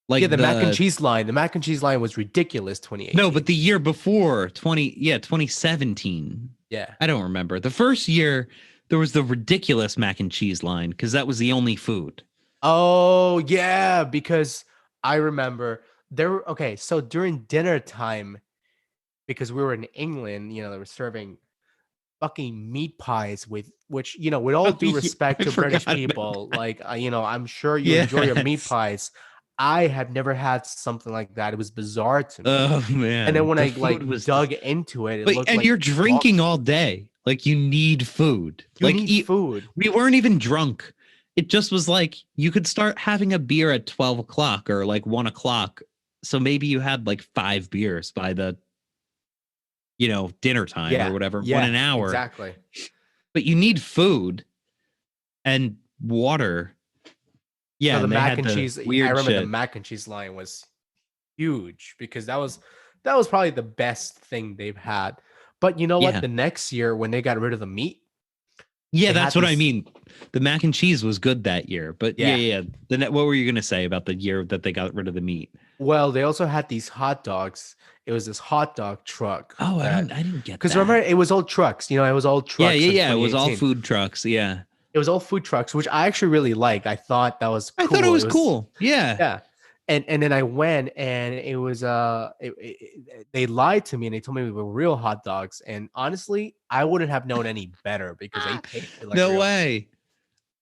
like the mac and the cheese line. The mac and cheese line was ridiculous no, but 2018. the year before 2017. Yeah. I don't remember. The first year there was the ridiculous mac and cheese line because that was the only food. Oh, yeah, because I remember okay, so during dinner time, because we were in England, they were serving fucking meat pies with which, with all due respect I to British forgot about people, like, I'm sure you enjoy your meat yes. pies. I have never had something like that. It was bizarre to me. Oh And then man, when the I food like was dug into it, it but looked and like you're dog drinking all food. day. Like you need food. You Like need food. we weren't even drunk. it just was like you could start having a beer at 12 o'clock or like 1 o'clock. So maybe you had like 5 beers by the, dinner time or Yeah, whatever, one yeah, an hour. exactly. But you need food and water. No, Yeah, the and they mac had and the cheese. I weird remember the shit. mac and cheese line was huge because that was probably the best thing they've had. But you know what? Yeah. The next year when they got rid of the meat, Yeah, they that's had what I these. mean. The mac and cheese was good that year. But yeah, Yeah. yeah. What were you going to say about the year that they got rid of the meat? Well, they also had these hot dogs. It was this hot dog truck Oh, that I didn't get because remember that. it was all trucks. It was all Yeah, trucks yeah, in yeah. It was all 2018. food trucks. Yeah. It was all food trucks, which I actually really liked. I thought that was I thought it cool. It was was cool. Yeah. yeah. And then I went and it was they lied to me and they told me we were real hot dogs. And honestly, I wouldn't have known any better because they tasted like No real. way. I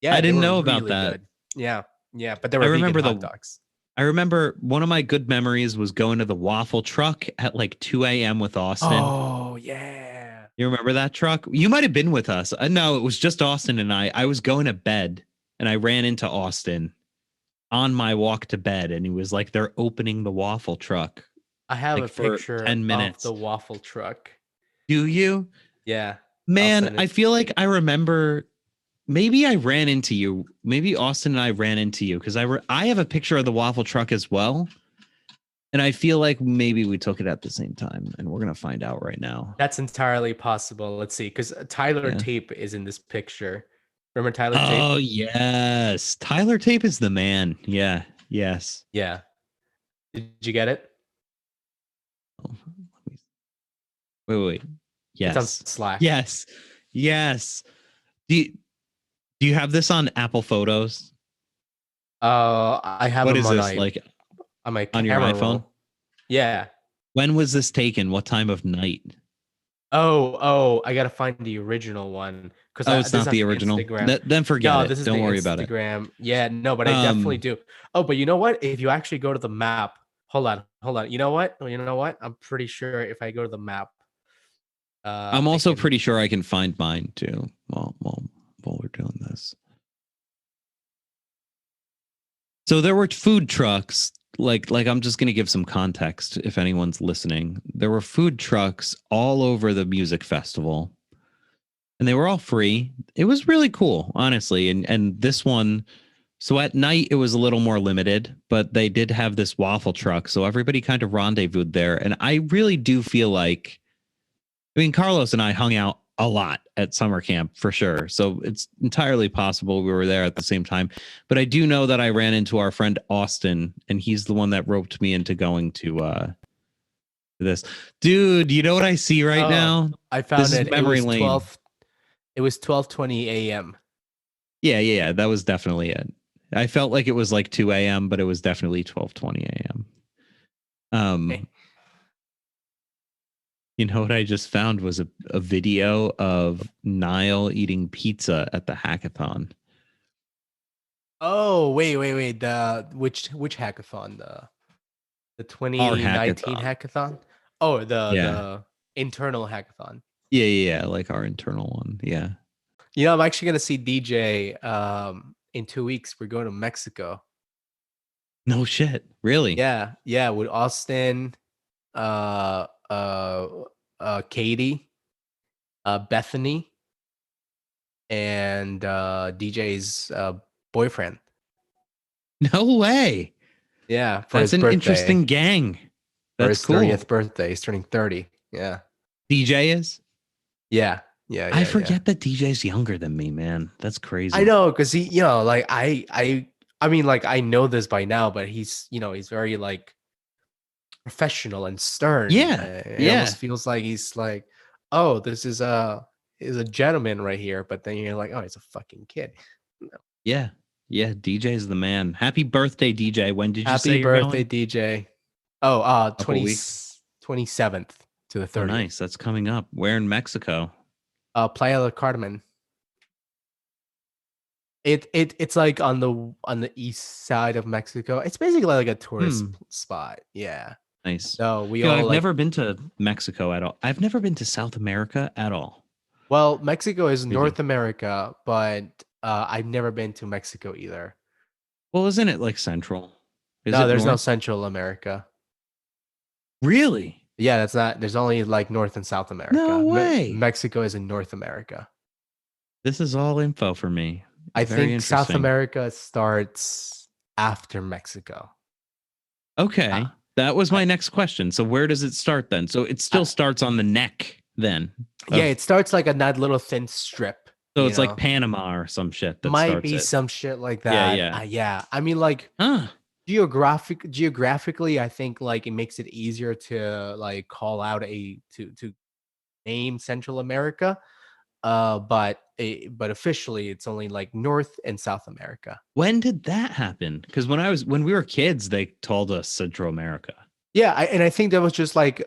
Yeah, they didn't were know about really that. good. Yeah. Yeah, but they I were vegan remember hot dogs. I remember one of my good memories was going to the waffle truck at like 2 a.m. with Austin. Oh, yeah. You remember that truck? You might have been with us. No, it was just Austin and I. I was going to bed and I ran into Austin on my walk to bed, and he was like, they're opening the waffle truck I have like a for picture 10 of the minutes. waffle truck. Do you? Yeah, I'll Man, send I it. feel like I remember maybe I ran into you. Maybe Austin and I ran into you because I have a picture of the waffle truck as well. And I feel like maybe we took it at the same time, and we're gonna find out right now. That's entirely possible. Let's see, because Tyler Yeah. Tape is in this picture. Remember Tyler Tape? Oh yes, Tyler Tape is the man. Yeah. Yes. Yeah. Did you get it? Oh, wait. It's on Yes. Slack. Yes. Yes. Do you have this on Apple Photos? I have What him is this like on my on your camera iPhone? roll. Yeah. When was this taken? What time of night? Oh, I gotta find the original one because Oh, it's this is not on the the original. Instagram. Then forget No, it. this is the Don't worry about it. Instagram. Yeah, no, but I definitely do. Oh, but you know what? If you actually go to the map, hold on. You know what? I'm pretty sure if I go to the map, I'm I also can. pretty sure I can find mine too. While we're doing this. So there were food trucks. Like I'm just gonna give some context if anyone's listening. There were food trucks all over the music festival, and they were all free. It was really cool, honestly. And this one, so at night it was a little more limited, but they did have this waffle truck, so everybody kind of rendezvoused there. And I really do feel like, I mean, Carlos and I hung out a lot at summer camp for sure. So it's entirely possible we were there at the same time. But I do know that I ran into our friend Austin, and he's the one that roped me into going to this. Dude, you know what I see right Oh, now? I This found is it. It memory was lane. 12. It was 12:20 a.m. Yeah. That was definitely it. I felt like it was like 2 a.m., but it was definitely 12:20 a.m. Okay. You know what I just found was a video of Niall eating pizza at the hackathon. Oh, wait. The which hackathon? The Our 2019 hackathon. hackathon? Oh, Yeah. the internal hackathon. Yeah. Like our internal one. Yeah. I'm actually gonna see DJ in 2 weeks. We're going to Mexico. No shit. Really? Yeah, with Austin, uh uh Katie, Bethany, and DJ's boyfriend. No way. Yeah, for That's his an birthday. interesting gang. For That's his cool. 30th birthday. He's turning 30. Yeah. DJ is? Yeah. I forget that DJ's younger than me, man. That's I crazy. know, because he, like I mean, like I know this by now, but he's very like professional and stern. Yeah. It Yeah. almost feels like he's like, oh, this is a gentleman right here, but then you're like, oh, he's a fucking kid. No. Yeah. Yeah. DJ's the man. Happy birthday, DJ. When did you Happy say you're birthday, going? DJ. Oh, Couple 20, weeks. 27th to the Oh, 30th. nice. That's coming up. Where in Mexico? Playa del Carmen. It's like on the east side of Mexico. It's basically like a tourist spot. Yeah. Nice. So we all I've like. never been to Mexico at all. I've never been to South America at all. Well, Mexico is Crazy. North America, but I've never been to Mexico either. Well, isn't it like central? Is No, it there's no north? Central America. Really? Yeah, that's not. There's only like North and South No America. way. Mexico is in North America. This is all info for me. I Very think South interesting. America starts after Mexico. Uh, Okay. That was I, my next question. So where does it start then? So it I, still starts on the neck then yeah, of it starts like a that little thin strip. so You it's like know, Panama or some shit that might starts be it. some shit like Yeah, that. yeah. Yeah, I mean, like Huh. geographically, I think like it makes it easier to like call out to name Central America. But officially, it's only like North and South America. When did that happen? Because when we were kids, they told us Central America. Yeah, and I think that was just like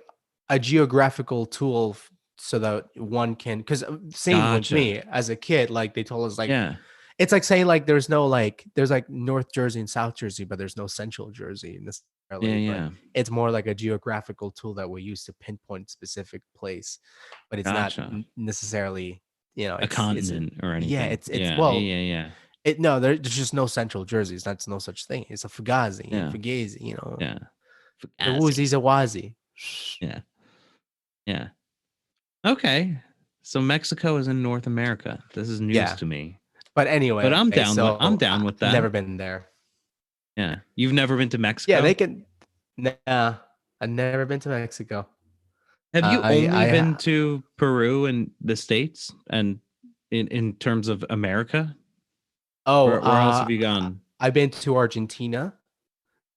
a geographical tool so that one can. Because same with Gotcha. me as a kid, like they told us like Yeah. it's like saying like there's like North Jersey and South Jersey, but there's no Central Jersey Yeah, necessarily. But yeah. it's more like a geographical tool that we use to pinpoint specific place, but it's not Gotcha. necessarily A it's continent or yeah anything. it's Yeah, well yeah, yeah, yeah. no there's just no Central Jerseys. That's no such thing. It's a Fugazi, Yeah. Fugazi, you know, Yeah. a Fugazi. Woozy's a Wazi. Yeah. Yeah. Okay. So Mexico is in North America. This is news Yeah, to me. but But anyway, I'm so down I've with that. never been there. Yeah. You've never been to Yeah, Mexico? they can. Nah, I've never been to Mexico. Have you only been I to Peru and the States and in terms of America? oh Where else have you gone? I've been to Argentina,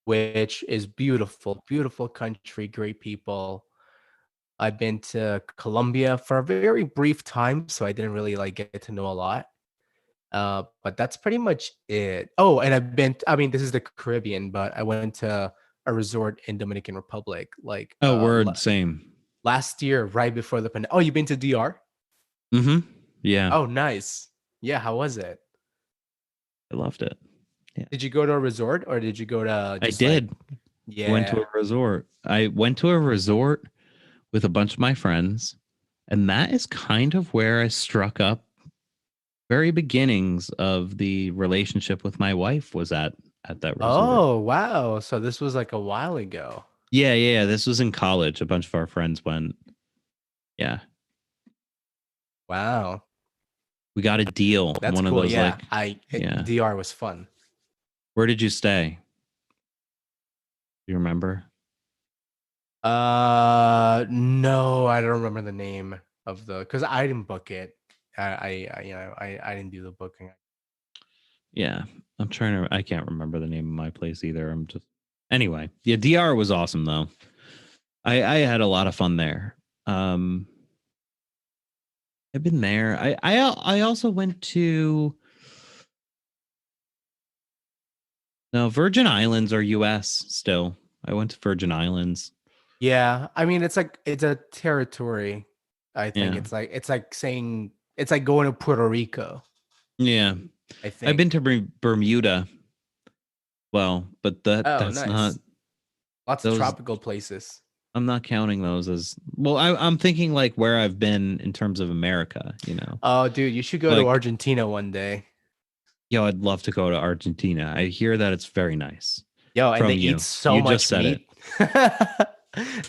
which is beautiful, beautiful country, great people. I've been to Colombia for a very brief time, so I didn't really like get to know a lot. But that's pretty much it. Oh, and I mean, this is the Caribbean, but I went to a resort in Dominican Republic like Oh, word, same. last year, right before the pandemic. Oh, you've been to DR? Mm-hmm. Yeah. Oh, nice. Yeah, how was it? I loved it. Yeah. Did you go to a resort or did you go to I just like did. Went to a yeah. resort. I went to a resort with a bunch of my friends, and that is kind of where I struck up very beginnings of the relationship with my wife was at that resort. Oh, wow. So this was like a while ago. Yeah, yeah, this was in college. A bunch of our friends went. Yeah. Wow. We got a deal. That's One of cool. those Yeah. like yeah. DR was fun. Where did you stay? Do you remember? No, I don't remember the name of the because I didn't book it. I didn't do the booking. Yeah. I'm trying to I can't remember the name of my place either. I'm just anyway. Yeah, DR was awesome though. I had a lot of fun there. Um I've been there. I also went to no Virgin Islands or US still. I went to Virgin Islands. Yeah, I mean it's like it's a territory. I think Yeah. it's like saying it's like going to Puerto Rico, Yeah. I I've been think. to Bermuda. Well, but Oh, that's not nice. Lots of those tropical places. I'm not counting those as well. I'm thinking like where I've been in terms of America, you know. Oh, dude, you should go to Like, Argentina one day. yo, I'd love to go to Argentina. I hear that it's very nice Yo, and they from eat you. so You just much said it. meat.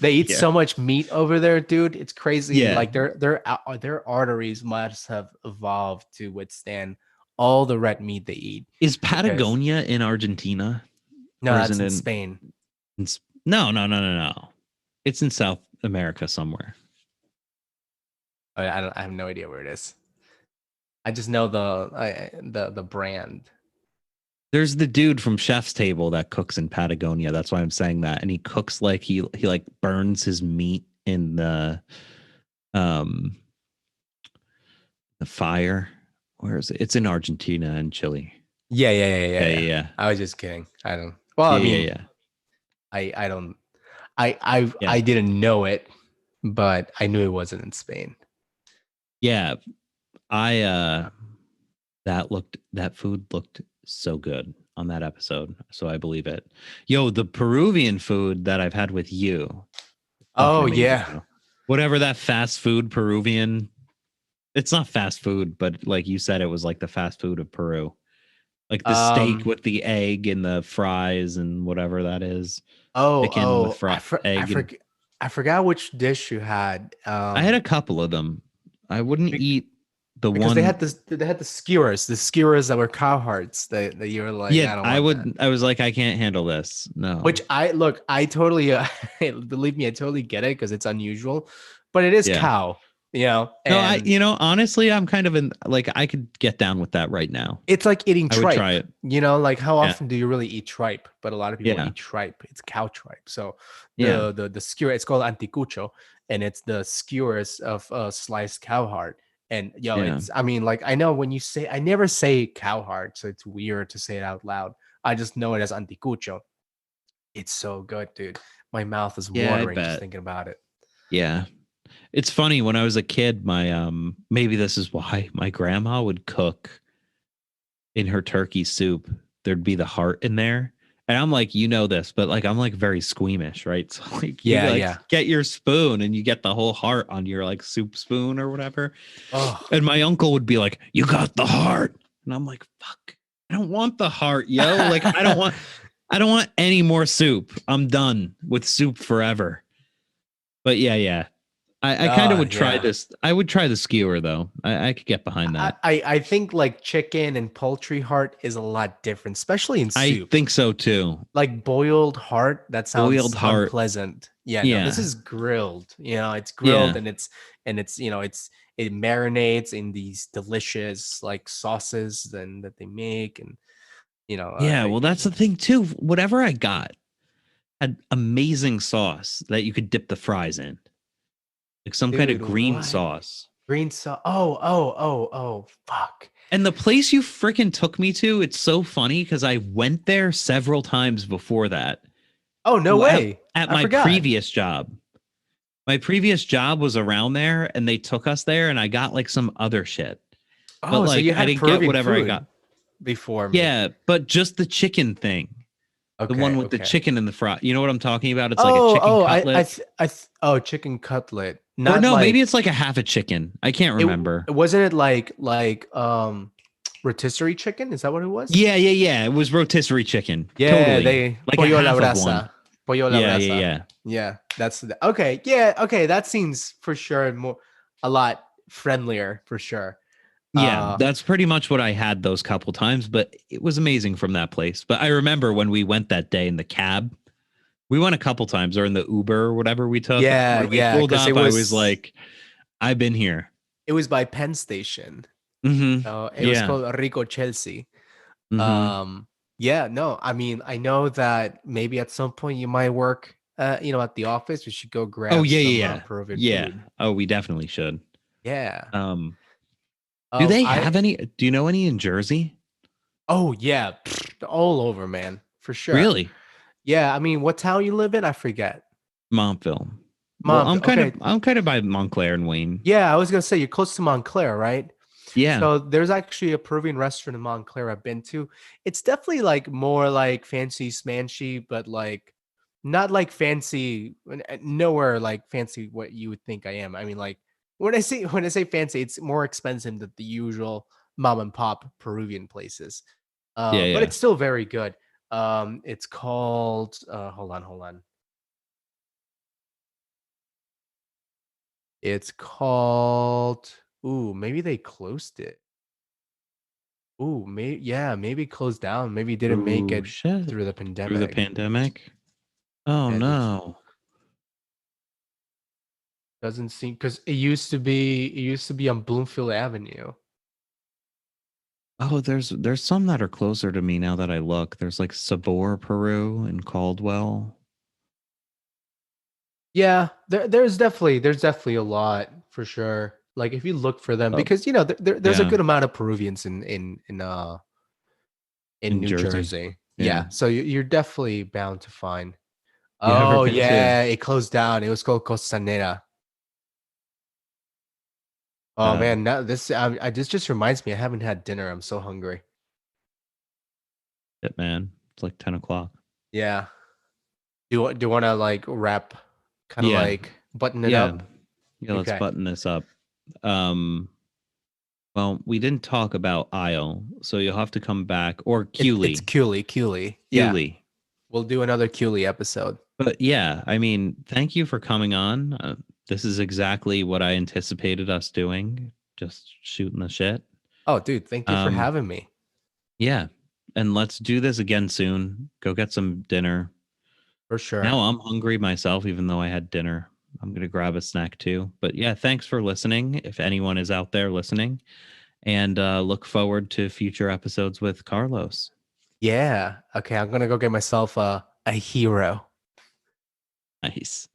They eat Yeah. so much meat over there, dude. It's crazy. Yeah. Like their arteries must have evolved to withstand all the red meat they eat. Is Because Patagonia in Argentina no, or is that's it in Spain. no, no, no, no, no. It's in South America somewhere. I have no idea where it is. I just know the brand. There's the dude from Chef's Table that cooks in Patagonia. That's why I'm saying that. And he cooks like he like burns his meat in um the fire. Where is it? It's in Argentina and Chile. Yeah, yeah, yeah. I was just kidding. I don't. Well, Yeah, I yeah, mean, yeah. I don't. Yeah. I didn't know it, but I knew it wasn't in Spain. Yeah. I that food looked so good on that episode. So I believe it. Yo, the Peruvian food that I've had with you. Fucking Oh amazing. yeah. Bro. Whatever that fast food Peruvian It's not fast food, but like you said, it was like the fast food of Peru. Like the steak Um. with the egg and the fries and whatever that is. Oh. Chicken with Oh. I for, I egg and forget. I forgot which dish you had. I had a couple of them. I wouldn't eat the Because they one. had this. They had the skewers that were cow hearts. That you were like, Yeah, I don't want that. I was like, I can't handle this. Which No. I look. I totally believe me. I totally get it because it's unusual, but it is Yeah. cow. No, I, And honestly, I'm kind of in, like, I could get down with that right now. it's like eating I would tripe. try it. Like how Yeah. often do you really eat tripe? But a lot of people Yeah. eat tripe. It's cow tripe. So Yeah. the skewer, it's called anticucho, and it's the skewers of sliced cow heart. And Yeah. it's, I mean, like, I know when you say, I never say cow heart, so it's weird to say it out loud. I just know it as anticucho. It's so good, dude. My mouth is Yeah, I watering just bet. thinking about it. Yeah. It's funny when I was a kid, my maybe this is why my grandma would cook in her turkey soup. There'd be the heart in there. And I'm like, this, but like I'm like very squeamish, right? So like you Yeah, like yeah. get your spoon and you get the whole heart on your like soup spoon or whatever. Oh, And my uncle would be like, "You got the heart." And I'm like, "Fuck. I don't want the heart, yo. Like I don't want any more soup. I'm done with soup forever." But yeah, yeah. I kind of would try yeah. this. I would try the skewer though. I could get behind that. I think like chicken and poultry heart is a lot different, especially in I soup. think so too. Like boiled heart, that Boiled sounds heart. unpleasant. Yeah, no, this Yeah. is grilled. It's grilled Yeah. and it marinates in these delicious like sauces then that they make. And Yeah. Well, that's the thing too. Whatever I got had amazing sauce that you could dip the fries in, like some kind of dude, green what? sauce. Green sauce. Oh, fuck. And the place you freaking took me to, it's so funny because I went there several times before that. Oh, no way. At I my forgot. previous job. My previous job was around there and they took us there and I got like some other shit. But Oh, so like you I had didn't get Peruvian whatever I food got. before me. Yeah, but just the chicken thing. The Okay, one with the okay. chicken in the fry. You know what I'm talking about? It's like a chicken cutlet. Oh, chicken cutlet. Or Not no, maybe like it's like a half a chicken. I can't it remember. wasn't it like rotisserie chicken? Is that what it was? Yeah, yeah, yeah. It was rotisserie chicken. Yeah, Totally. they Like a pollo a la half of one. brasa. Pollo a la Yeah, yeah, brasa. yeah. Yeah, okay. Yeah, okay. That seems for sure a lot friendlier for sure. Yeah, that's pretty much what I had those couple times, but it was amazing from that place. But I remember when we went that day in the cab, we went a couple times or in the Uber or whatever we took. Yeah, When we yeah, pulled because up, I was like, I've been here. it was by Penn Station. Mm-hmm. It was Yeah. called Rico Chelsea. Mm-hmm. Yeah, no, I mean, I know that maybe at some point you might work, at the office. We should go Oh grab yeah, some yeah, Peruvian yeah. food. Oh, we definitely should. Yeah. Um, do they have any? Do you know any in Jersey? Oh yeah, all over, man, for sure. Really? Yeah, I mean, what town you live in? I forget. Montville. Well, Montville. Okay. I'm kind of by Montclair and Wayne. Yeah, I was gonna say you're close to Montclair, right? Yeah. So there's actually a Peruvian restaurant in Montclair I've been to. It's definitely like more like fancy smanchy, but like not like fancy, nowhere like fancy what you would think I am. I mean, like when I say fancy, it's more expensive than the usual mom and pop Peruvian places. Yeah, But yeah. it's still very good. It's called hold on. It's called, ooh, maybe they closed it. Ooh, maybe closed down. Maybe didn't make Oh it shit. through the Through the pandemic. pandemic. Oh Yeah, no. doesn't seem because it used to be on Bloomfield Avenue. Oh, there's some that are closer to me now that I look. There's like Sabor, Peru, and Caldwell. Yeah, there's definitely a lot for sure. Like if you look for them, Oh, because there's a yeah, good amount of Peruvians in in New Jersey. Jersey. Yeah. Yeah, so you're definitely bound to find. You ever Oh been to? yeah, it closed down. It was called Costanera. Oh Uh, man, now this just reminds me I haven't had dinner. I'm so hungry. Shit, man. It's like 10 o'clock. Yeah. Do you want to like wrap, kind of Yeah, like button it yeah, up? yeah. Let's Okay. button this up. Um, Well, we didn't talk about Isle, so you'll have to come back, or It's Cooley. Cooley. Yeah, Cooley. we'll do another Cooley episode. But yeah, I mean, thank you for coming on. This is exactly what I anticipated us doing, just shooting the shit. Oh, dude, thank you for Um, having me. yeah, and let's do this again soon. Go get some dinner. For sure. Now I'm hungry myself, even though I had dinner. I'm gonna grab a snack too. But yeah, thanks for listening. If anyone is out there listening, and look forward to future episodes with Carlos. Yeah. Okay, I'm gonna go get myself a hero. Nice.